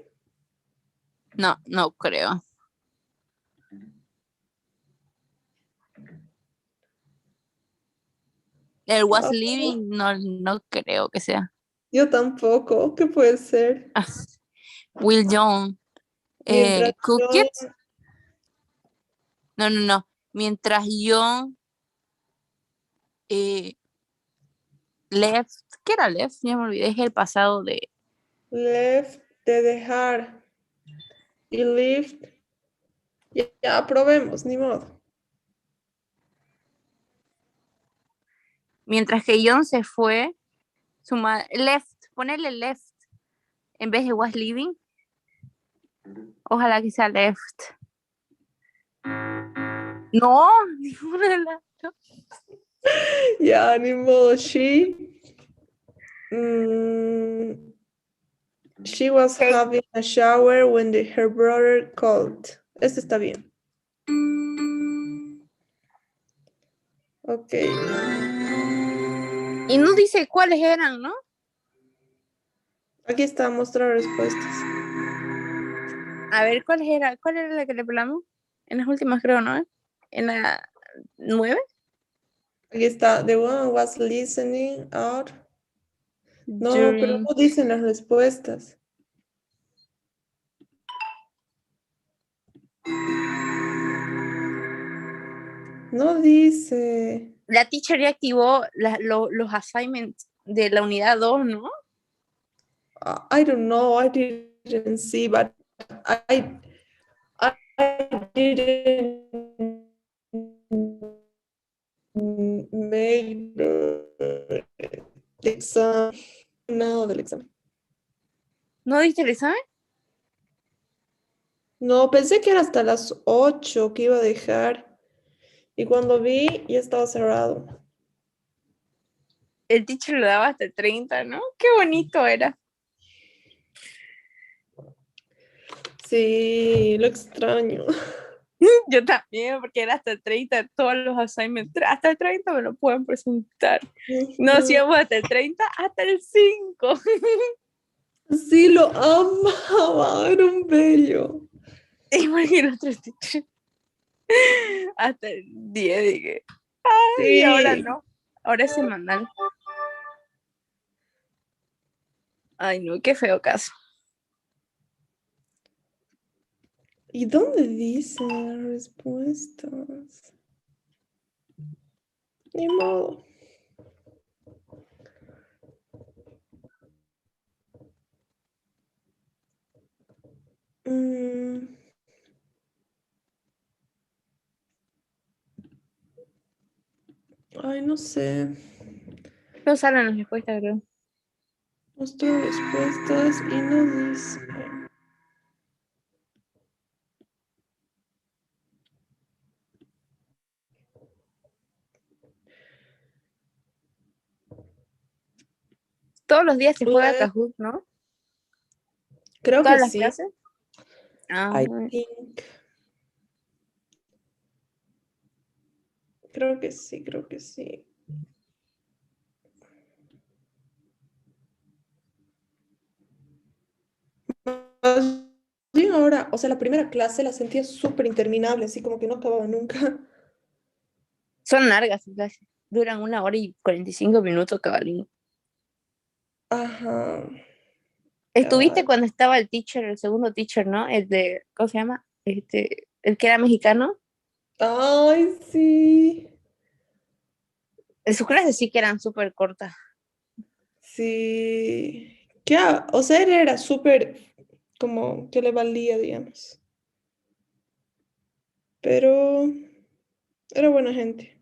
No, no creo. El was Ah, living, no, no creo que sea. yo tampoco. ¿Qué puede ser? Ah, Will John. Mientras Cook yo, it. No, no, no. Mientras John left. ¿Qué era left? Ya me olvidé. Es el pasado de. left, de dejar. Y lived. Ya, probemos, ni modo. Mientras que John se fue, su left. Ponerle left en vez de was living. Ojalá que sea left. No, ninguna de las dos. Ya, ni modo. She was having a shower when her brother called. Este está bien. Ok. Y no dice cuáles eran, ¿no? Aquí está, mostrar respuestas. A ver, ¿cuál era la que le pelamos? En las últimas creo, ¿no? En la 9. Aquí está. The woman was listening out. No, pero During. no dicen las respuestas. No dice. La teacher ya activó los assignments de la unidad 2, ¿no? I don't know. I didn't see, but I didn't make the exam. Nada del examen. ¿No diste el examen? No, pensé que era hasta las 8 que iba a dejar. Y cuando vi, ya estaba cerrado. El teacher lo daba hasta el 30, ¿no? Qué bonito era. Sí, lo extraño. Yo también, porque era hasta el 30, todos los assignments. Hasta el 30 me lo pueden presentar. No hacíamos hasta el 30, hasta el 5. Sí, lo amaba, era un bello. Y porque el otro teacher hasta el 10 dije. Ay, Sí. ahora no. Ahora es semanal. Ay, no, qué feo caso. ¿Y dónde dicen las respuestas? Ni modo. Ay, no sé. No salen las respuestas, creo. Mostró respuestas y no dice. Todos los días se juega Le- Kahoot, ¿no? Creo Todas que las sí. clases. Ah, I think. Creo que sí, creo que sí. Más bien ahora, o sea, la primera clase la sentía súper interminable, así como que no acababa nunca. son largas las clases. Duran 1 hora y 45 minutos cada uno. Ajá. Estuviste Cabal. cuando estaba el teacher, el segundo teacher, ¿no? El de, ¿cómo se llama? El que era mexicano. Ay, sí. Sus clases sí que eran súper cortas. Sí. O sea, él era súper como que le valía, digamos. Pero era buena gente.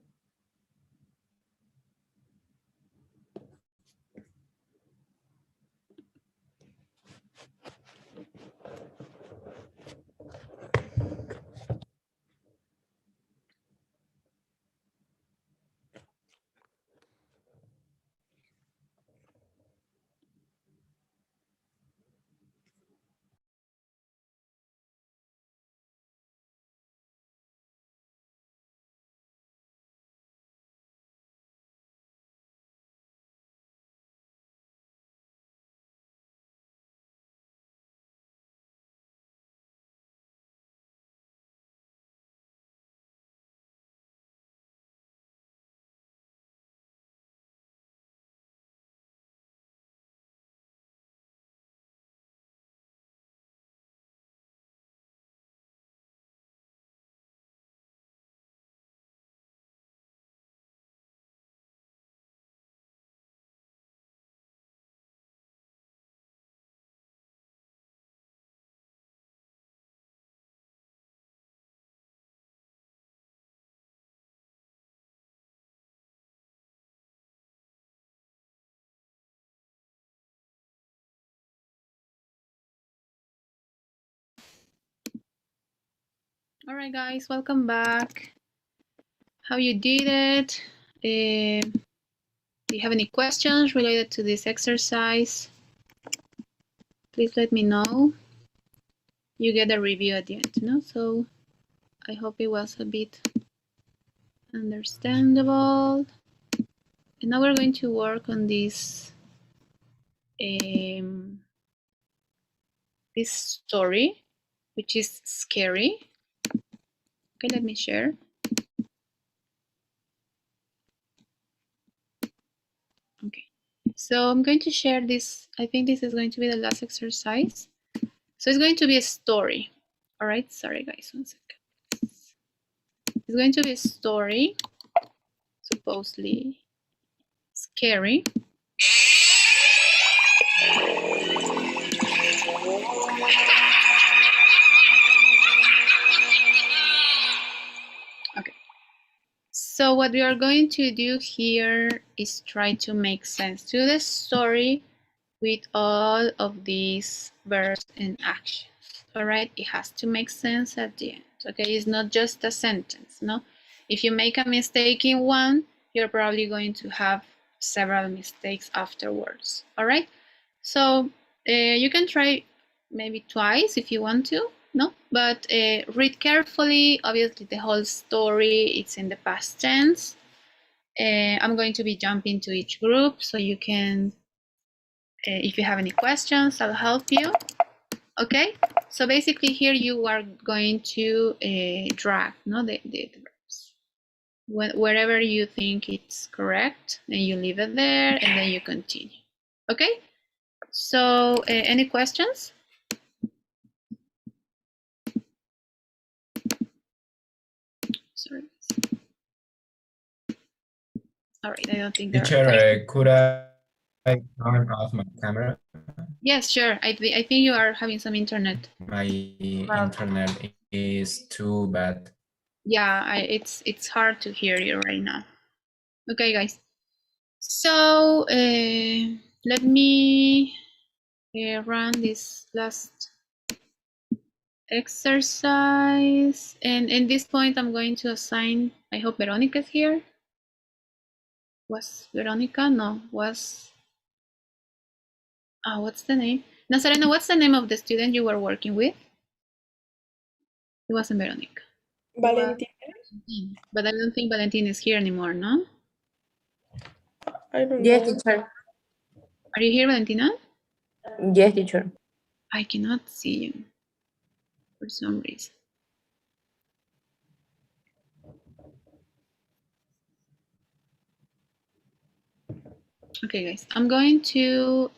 All right, guys, welcome back. How you did it? Do you have any questions related to this exercise? Please let me know. You get a review at the end, no? So I hope it was a bit understandable. And now we're going to work on this this story, which is scary. Okay, let me share. Okay, so I'm going to share this. I think this is going to be the last exercise. So it's going to be a story. All right, sorry guys, 1 second. It's going to be a story, supposedly scary. Okay. So what we are going to do here is try to make sense to the story with all of these verbs and actions. All right, it has to make sense at the end. Okay, it's not just a sentence. No, if you make a mistake in one, you're probably going to have several mistakes afterwards. All right, so you can try maybe twice if you want to. No, but read carefully. Obviously, the whole story it's in the past tense. I'm going to be jumping to each group so you can. If you have any questions, I'll help you. Okay, so basically here you are going to drag the verbs wherever you think it's correct, and you leave it there, and then you continue. Okay, so any questions? Sorry. All right, I don't think there are questions. Teacher, could I turn off my camera? Yes, sure. I think you are having some internet. My internet is too bad. Yeah, it's hard to hear you right now. Okay, guys. So let me run this last exercise, and in this point I'm going to assign. I hope Veronica is here. Was Veronica? No, was. What's the name? Nazarena, what's the name of the student you were working with? It wasn't Veronica. Valentina. But I don't think Valentina is here anymore, no? I don't Yes, know. teacher. Are you here, Valentina? Yes, teacher. I cannot see you for some reason. Okay, guys, I'm going to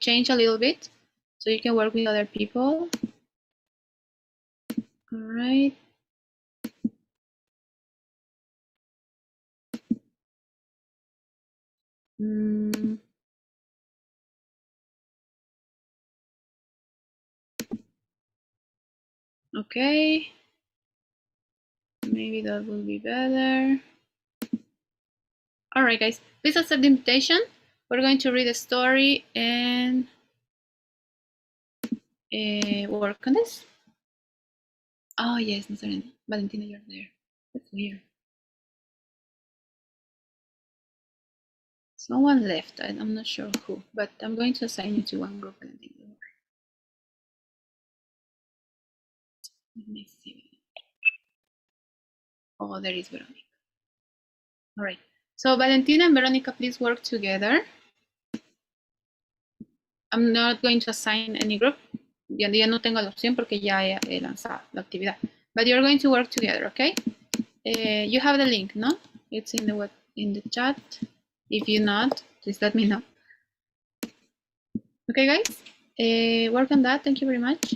change a little bit so you can work with other people. All right. Okay. Maybe that will be better. All right, guys, please accept the invitation. We're going to read a story and work on this. Oh, yes, Nazarena. Valentina, you're there. That's weird. Someone left. I'm not sure who, but I'm going to assign you to one group. Valentina. Let me see. Oh, there is Veronica. All right. So Valentina and Veronica, please work together. I'm not going to assign any group. Ya no tengo la opción porque ya he lanzado la actividad. But you're going to work together, okay? You have the link, no? It's in the chat. If you not, please let me know. Okay, guys? Work on that. Thank you very much.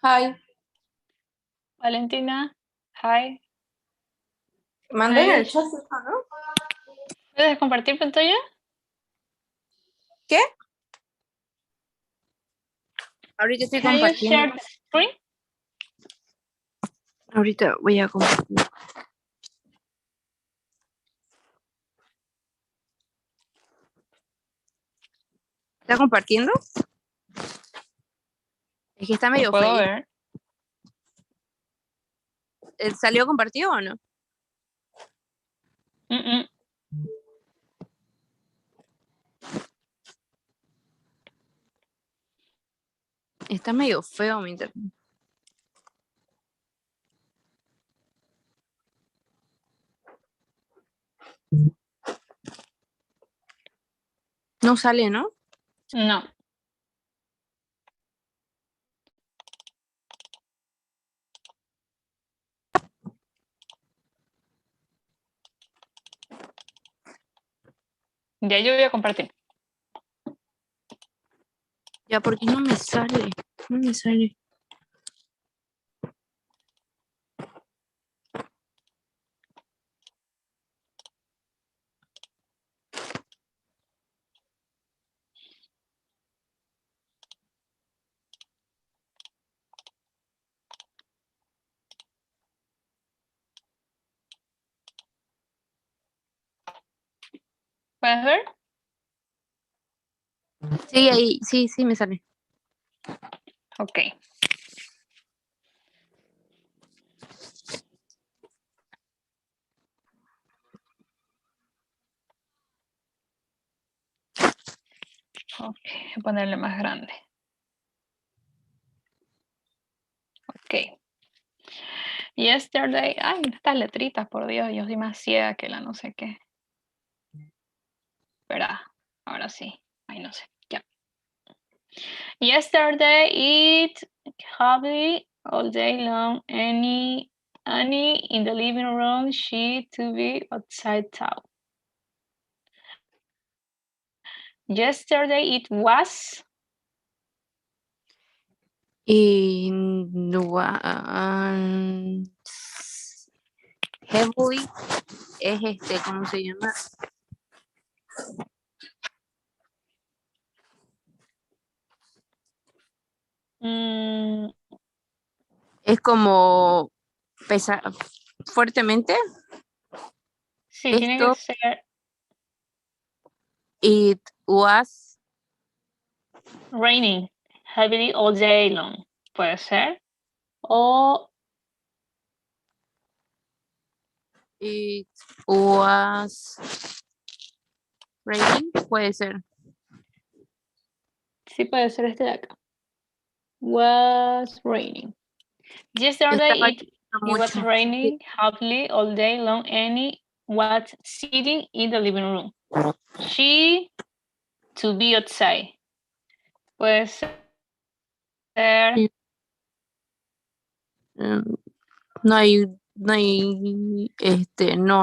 Hi. Valentina, hi. Manda en Hi. el chat, ¿no? ¿Puedes compartir pantalla? ¿Qué? Ahorita estoy Can you compartiendo. share the screen? Ahorita voy a compartir. ¿Está compartiendo? Es que está medio Puedo feo. ver. ¿Salió compartido o no? Mm, mm. Está medio feo mi internet. No sale, ¿no? No. Ya yo voy a compartir. Ya, porque no me sale. No me sale. ¿Puedes ver? Sí, ahí, sí, me sale. Ok. Ok, voy a ponerle más grande. Ok. Yesterday. Ay, estas letritas, por Dios, yo soy más ciega que la no sé qué. Espera, ahora sí. Ay, no sé. Ya. Yesterday, eat happily all day long. Annie in the living room. She to be outside town. Yesterday it was. Y heavily es ¿cómo se llama? Mm, Es como fuertemente. sí, tiene que Esto, ser it was, raining heavily all day long. Puede ser. O it was raining, puede ser. sí puede ser este de acá. Was raining. Yesterday Estaba it was mucho. raining heavily all day long. Annie was sitting in the living room. She to be outside. Puede ser. Sí. No hay, no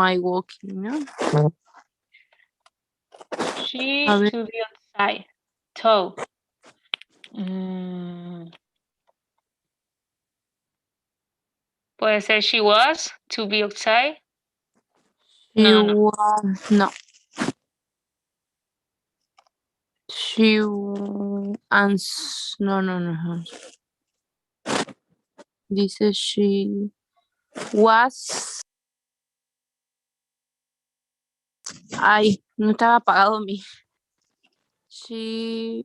hay walking, ¿no? She A ver, to be outside. So. Puede ser she was to be outside. she No. was, no. She no. Dice she was. Ay, no estaba apagado mi. She.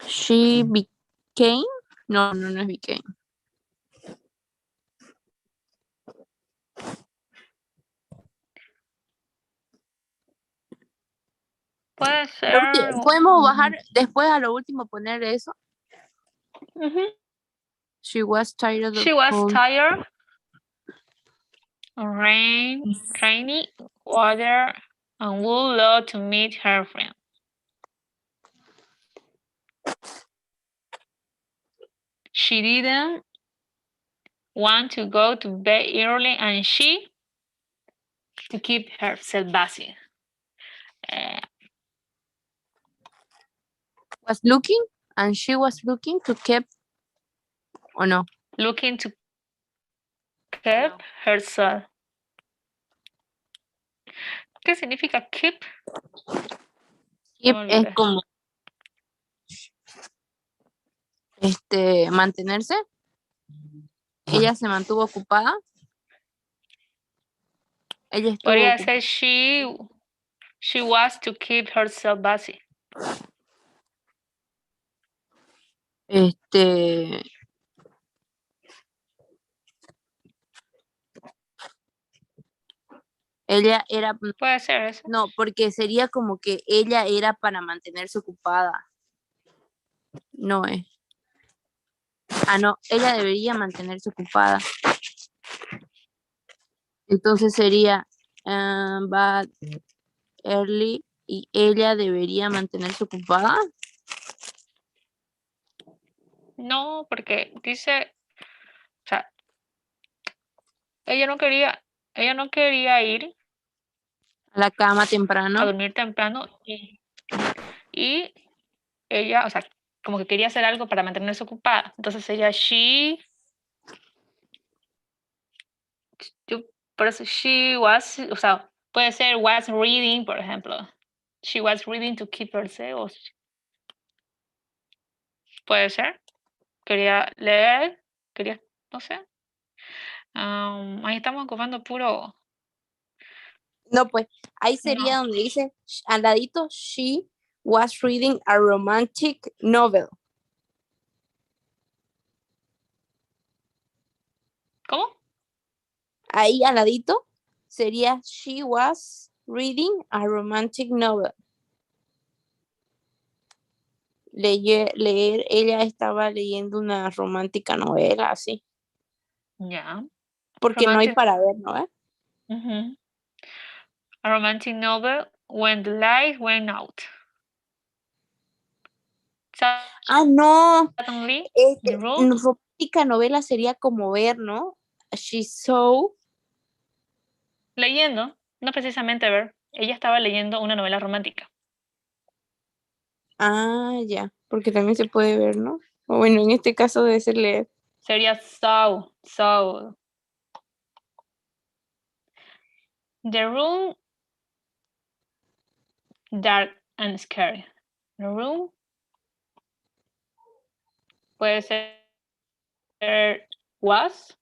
She became. No es became. Puede ser. Podemos bajar después a lo último poner eso. Mhm. She was tired of She was cold. tired. Rainy water, and would love to meet her friend. She didn't want to go to bed early, and she to keep herself busy. Was looking and she was looking to keep or no. Looking to keep herself. ¿Qué significa keep? Keep No me es olvidé. como mantenerse. Ella se mantuvo ocupada. Ella estuvo Podría ocupada. ser she was to keep herself busy. Ella era, Puede ser eso. no, porque sería como que ella era para mantenerse ocupada. No es. No, ella debería mantenerse ocupada. Entonces sería but early y ella debería mantenerse ocupada. No, porque dice, o sea, ella no quería ir A la cama a temprano. dormir temprano y ella, o sea, como que quería hacer algo para mantenerse ocupada. Entonces ella, por eso she was, o sea, puede ser was reading, por ejemplo. She was reading to keep herself. Puede ser. Quería leer, no sé. Ahí estamos ocupando puro. No, pues ahí sería donde dice al ladito, she was reading a romantic novel. ¿Cómo? Ahí al ladito sería she was reading a romantic novel. Leer, ella estaba leyendo una romántica novela, así. Ya. Porque no hay para ver, ¿no? A romantic novel when the light went out. No. Suddenly, the room. Romántica novela sería como ver, ¿no? She saw. Leyendo, no precisamente ver. Ella estaba leyendo una novela romántica. Ya, porque también se puede ver, ¿no? O bueno, en este caso debe ser leer. Sería saw. The room dark and scary. The room puede ser was.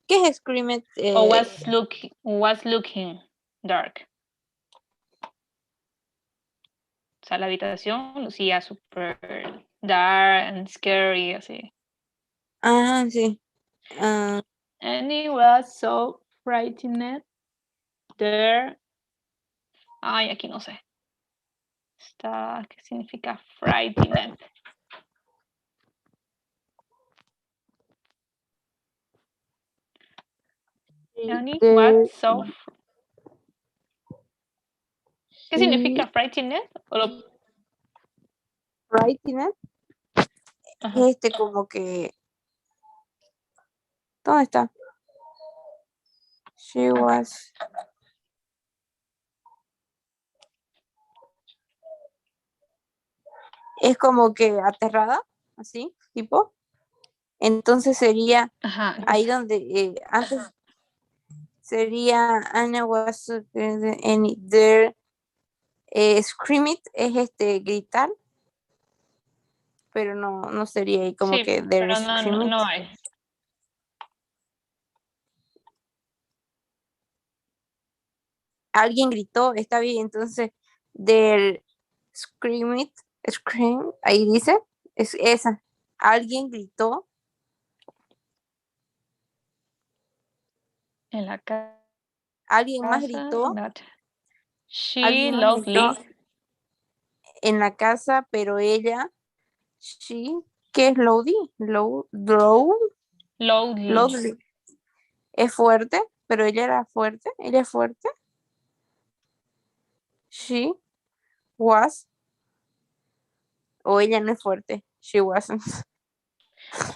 ¿Qué es screamed? O was looking dark. O sea, la habitación lucía super dark and scary, así. Sí. And it was so frightening there. Ay, aquí no sé. ¿Qué significa frightening? And it was so... ¿Qué significa frightening? Frightening es como que... ¿Dónde está? She was... Es como que aterrada, así, tipo. Entonces sería ahí donde antes sería Anna was there scream it es gritar, pero no sería ahí como que there pero scream no it. hay. Alguien gritó, está bien, entonces there scream it, scream, ahí dice, es esa. Alguien gritó. En la casa. Alguien más gritó. She lovely. En la casa, pero ella, ¿qué es Lowdy? Lovely. Es fuerte, pero ella era fuerte. Ella es fuerte. She was. O ella no es fuerte. She wasn't.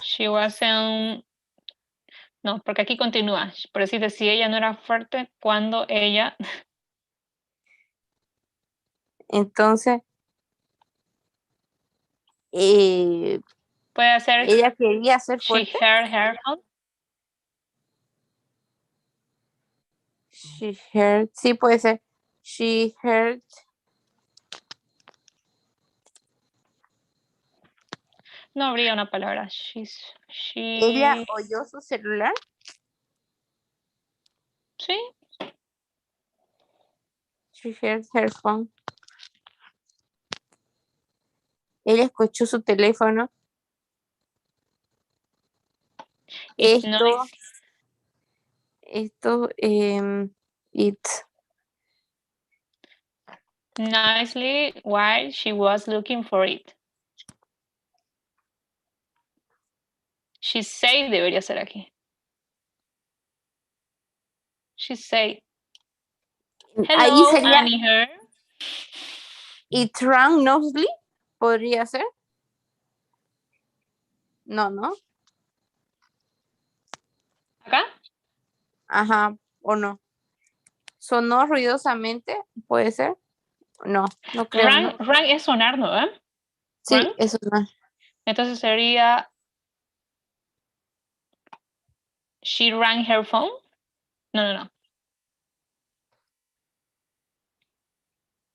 She wasn't. No, porque aquí continúa. Por decir, si ella no era fuerte cuando ella. Entonces. Puede ser. Ella quería ser fuerte. She heard her phone. She heard. Sí, puede ser. She heard. No habría una palabra. Ella oyó su celular. Sí. She heard her phone. Ella escuchó su teléfono. It's noisy. It's Nicely while she was looking for it. She said debería ser aquí. She said. ahí Hello, sería Annie her. it rang nosely. Podría ser. No. ¿Acá? Ajá, o no. Sonó ruidosamente, puede ser. No creo. Rang, ¿No? rang es sonar, ¿no? Sí, Rang. eso no. Entonces sería. She rang her phone. No.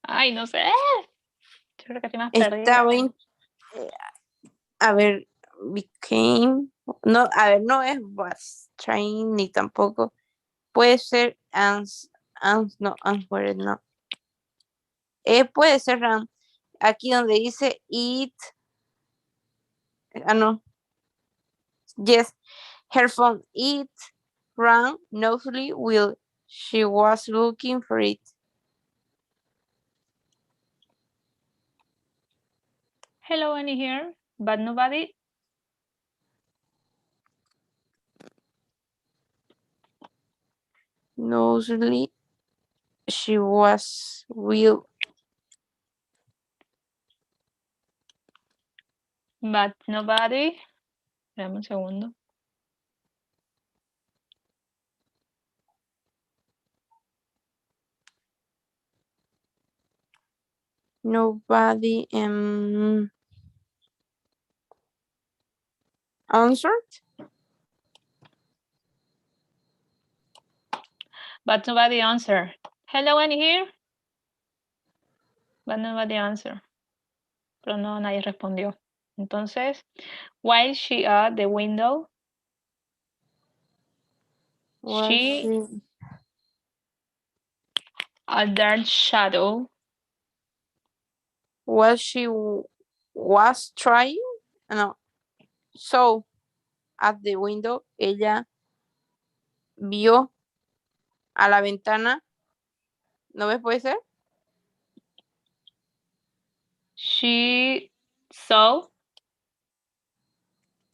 Ay, no sé. Yo creo que estoy más perdida. A ver, became. No, a ver, no es was trying ni tampoco. Puede ser answered, no. Puede ser run. Aquí donde dice it. No. Yes, her phone. It rang noisily while she was looking for it. Hello, Annie here, but nobody. Noisily, she was will. But nobody. Dame un segundo. Nobody answered. But nobody answered. Hello, Annie here. But nobody answered. Pero no, nadie respondió. Entonces, while she at the window, she a dark shadow. While she was trying, no. So, at the window, ella vio a la ventana. ¿No ves? Puede ser. She saw.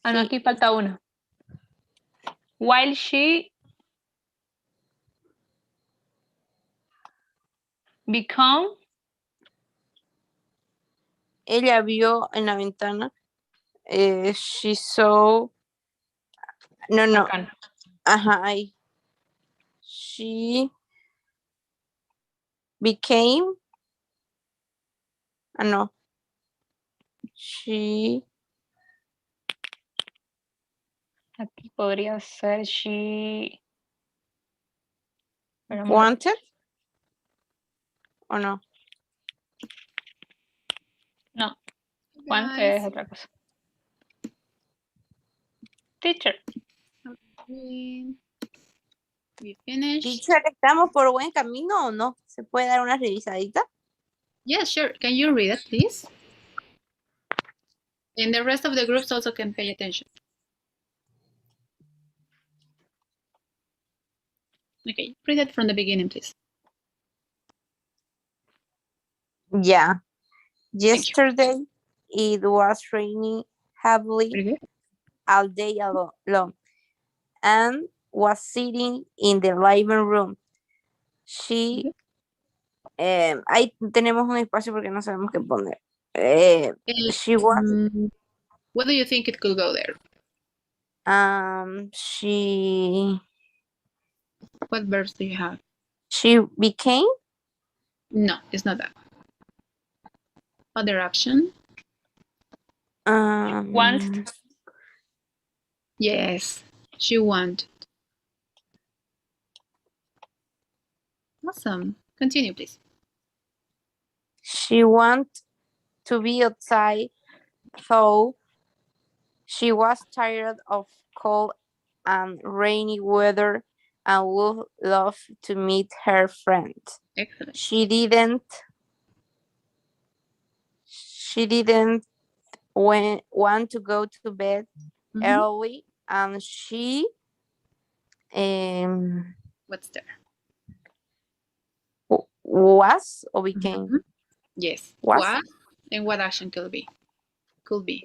Ah, no, Sí. aquí falta uno. While she become. Ella vio en la ventana. She saw. No. Acá. Ajá, ahí. She became. No. She. Aquí podría ser she. Wanted. ¿O no? No. Wanted es otra cosa. Teacher. We finished. Teacher, ¿estamos por buen camino o no? ¿Se puede dar una revisadita? Yes, sure. Can you read it, please? And the rest of the groups also can pay attention. Okay, read it from the beginning, please. Yeah. Yesterday, it was raining heavily all day long and was sitting in the living room. Ahí tenemos un espacio porque no sabemos qué poner. She was. What do you think it could go there? She. What verbs do you have? She became. No, it's not that. Other option? Want. Yes, she wanted. Awesome. Continue, please. She want to be outside, so She was tired of cold and rainy weather and would love to meet her friend. Excellent. She didn't want to go to bed early, and she What's there? was or became Yes. was And what action could be?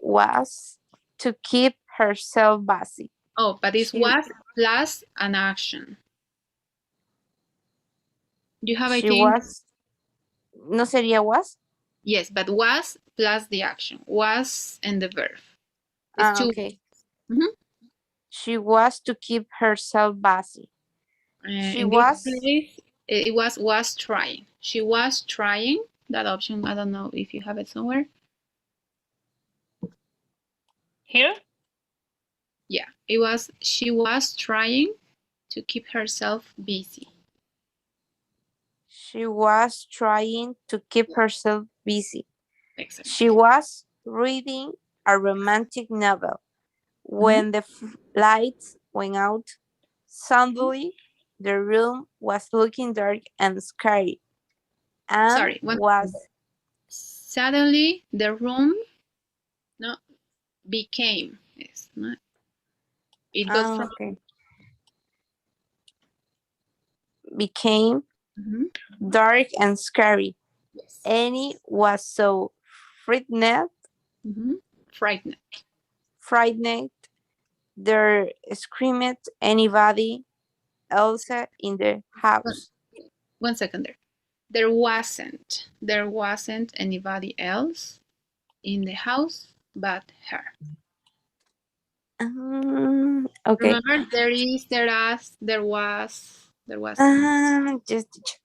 was to keep herself busy. Oh, but this She- was plus an action. You have, I She think. no sería was? Yes, but was plus the action. Was and the verb. It's two. Okay. She was to keep herself busy. She In was this place, it was trying. She was trying. That option, I don't know if you have it somewhere. Here? Yeah, she was trying to keep herself busy. She was trying to keep herself busy. Excellent. She was reading a romantic novel. When the lights went out, suddenly the room was looking dark and scary. And Sorry, suddenly the room became. Yes, no? It goes from became dark and scary. Yes. Annie was so frightened. Frightened. There screamed anybody else in the house. 1 second there. There wasn't anybody else in the house but her. Okay. Remember, there was. Just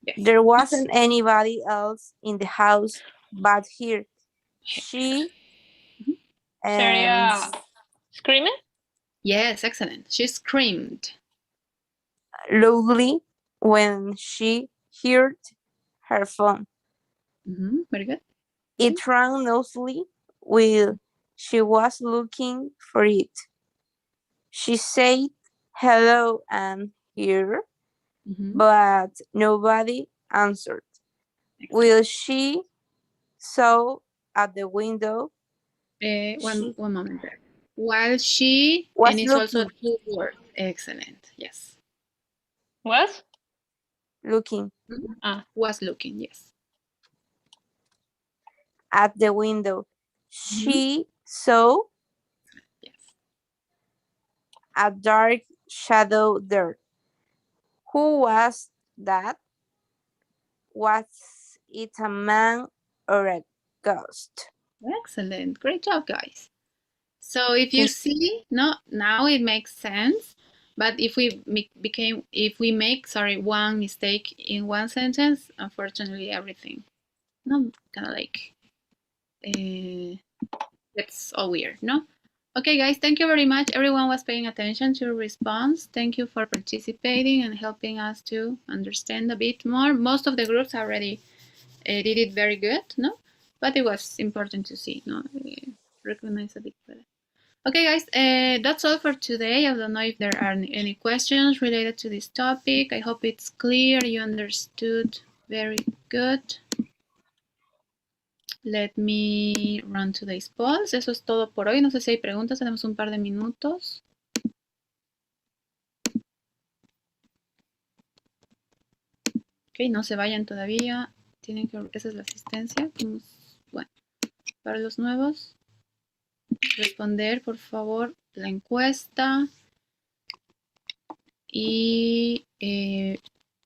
Yes. There wasn't anybody else in the house but her. She Sería screaming? Yes, excellent. She screamed loudly when she heard her phone. Very good. It rang noisily while she was looking for it. She said hello and here, but nobody answered. While she saw at the window, one moment there. While she was and it's also looking. two words. Excellent. Yes. Was? Looking. Was looking. Yes. At the window, she saw a dark shadow there. Who was that? Was it a man or a ghost? Excellent. Great job, guys. So if you see, now it makes sense. But if we make one mistake in one sentence, unfortunately, everything kind of like it's all weird, no? Okay, guys, thank you very much. Everyone was paying attention to your response. Thank you for participating and helping us to understand a bit more. Most of the groups already did it very good, no? But it was important to see, no? Recognize a bit better. Okay, guys, that's all for today. I don't know if there are any questions related to this topic. I hope it's clear, you understood very good. Let me run today's polls. Eso es todo por hoy. No sé si hay preguntas, tenemos un par de minutos. Ok, no se vayan todavía. Esa es la asistencia. Bueno, para los nuevos, responder, por favor, la encuesta. Y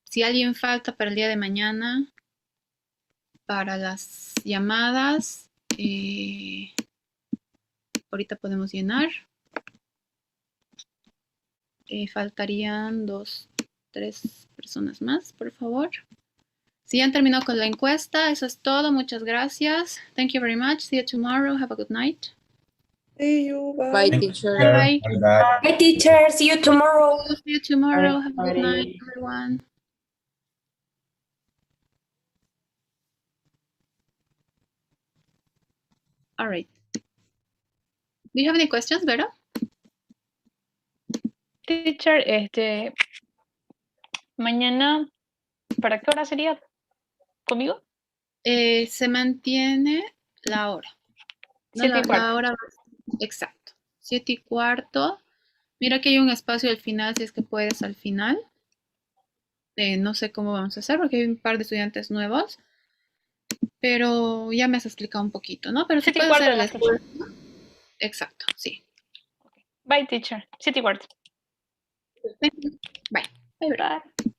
si alguien falta para el día de mañana, para las llamadas, ahorita podemos llenar. Faltarían 2, 3 personas más, por favor. Si ya han terminado con la encuesta, eso es todo. Muchas gracias. Thank you very much. See you tomorrow. Have a good night. See you. Bye. Bye, teacher. Bye. Bye, teacher. See you tomorrow. See you tomorrow. Have a good Bye. night, everyone. All right. Do you have any questions, Vero? Teacher, mañana, ¿para qué hora sería conmigo? Se mantiene la hora. No, 7:15. la hora exacto. 7:15. Mira que hay un espacio al final, si es que puedes al final. No sé cómo vamos a hacer porque hay un par de estudiantes nuevos. Pero ya me has explicado un poquito, ¿no? Pero sí puedes hacer el esfuerzo. Exacto, sí. Bye, teacher. 7:15. Bye. Bye, Vero. Bye.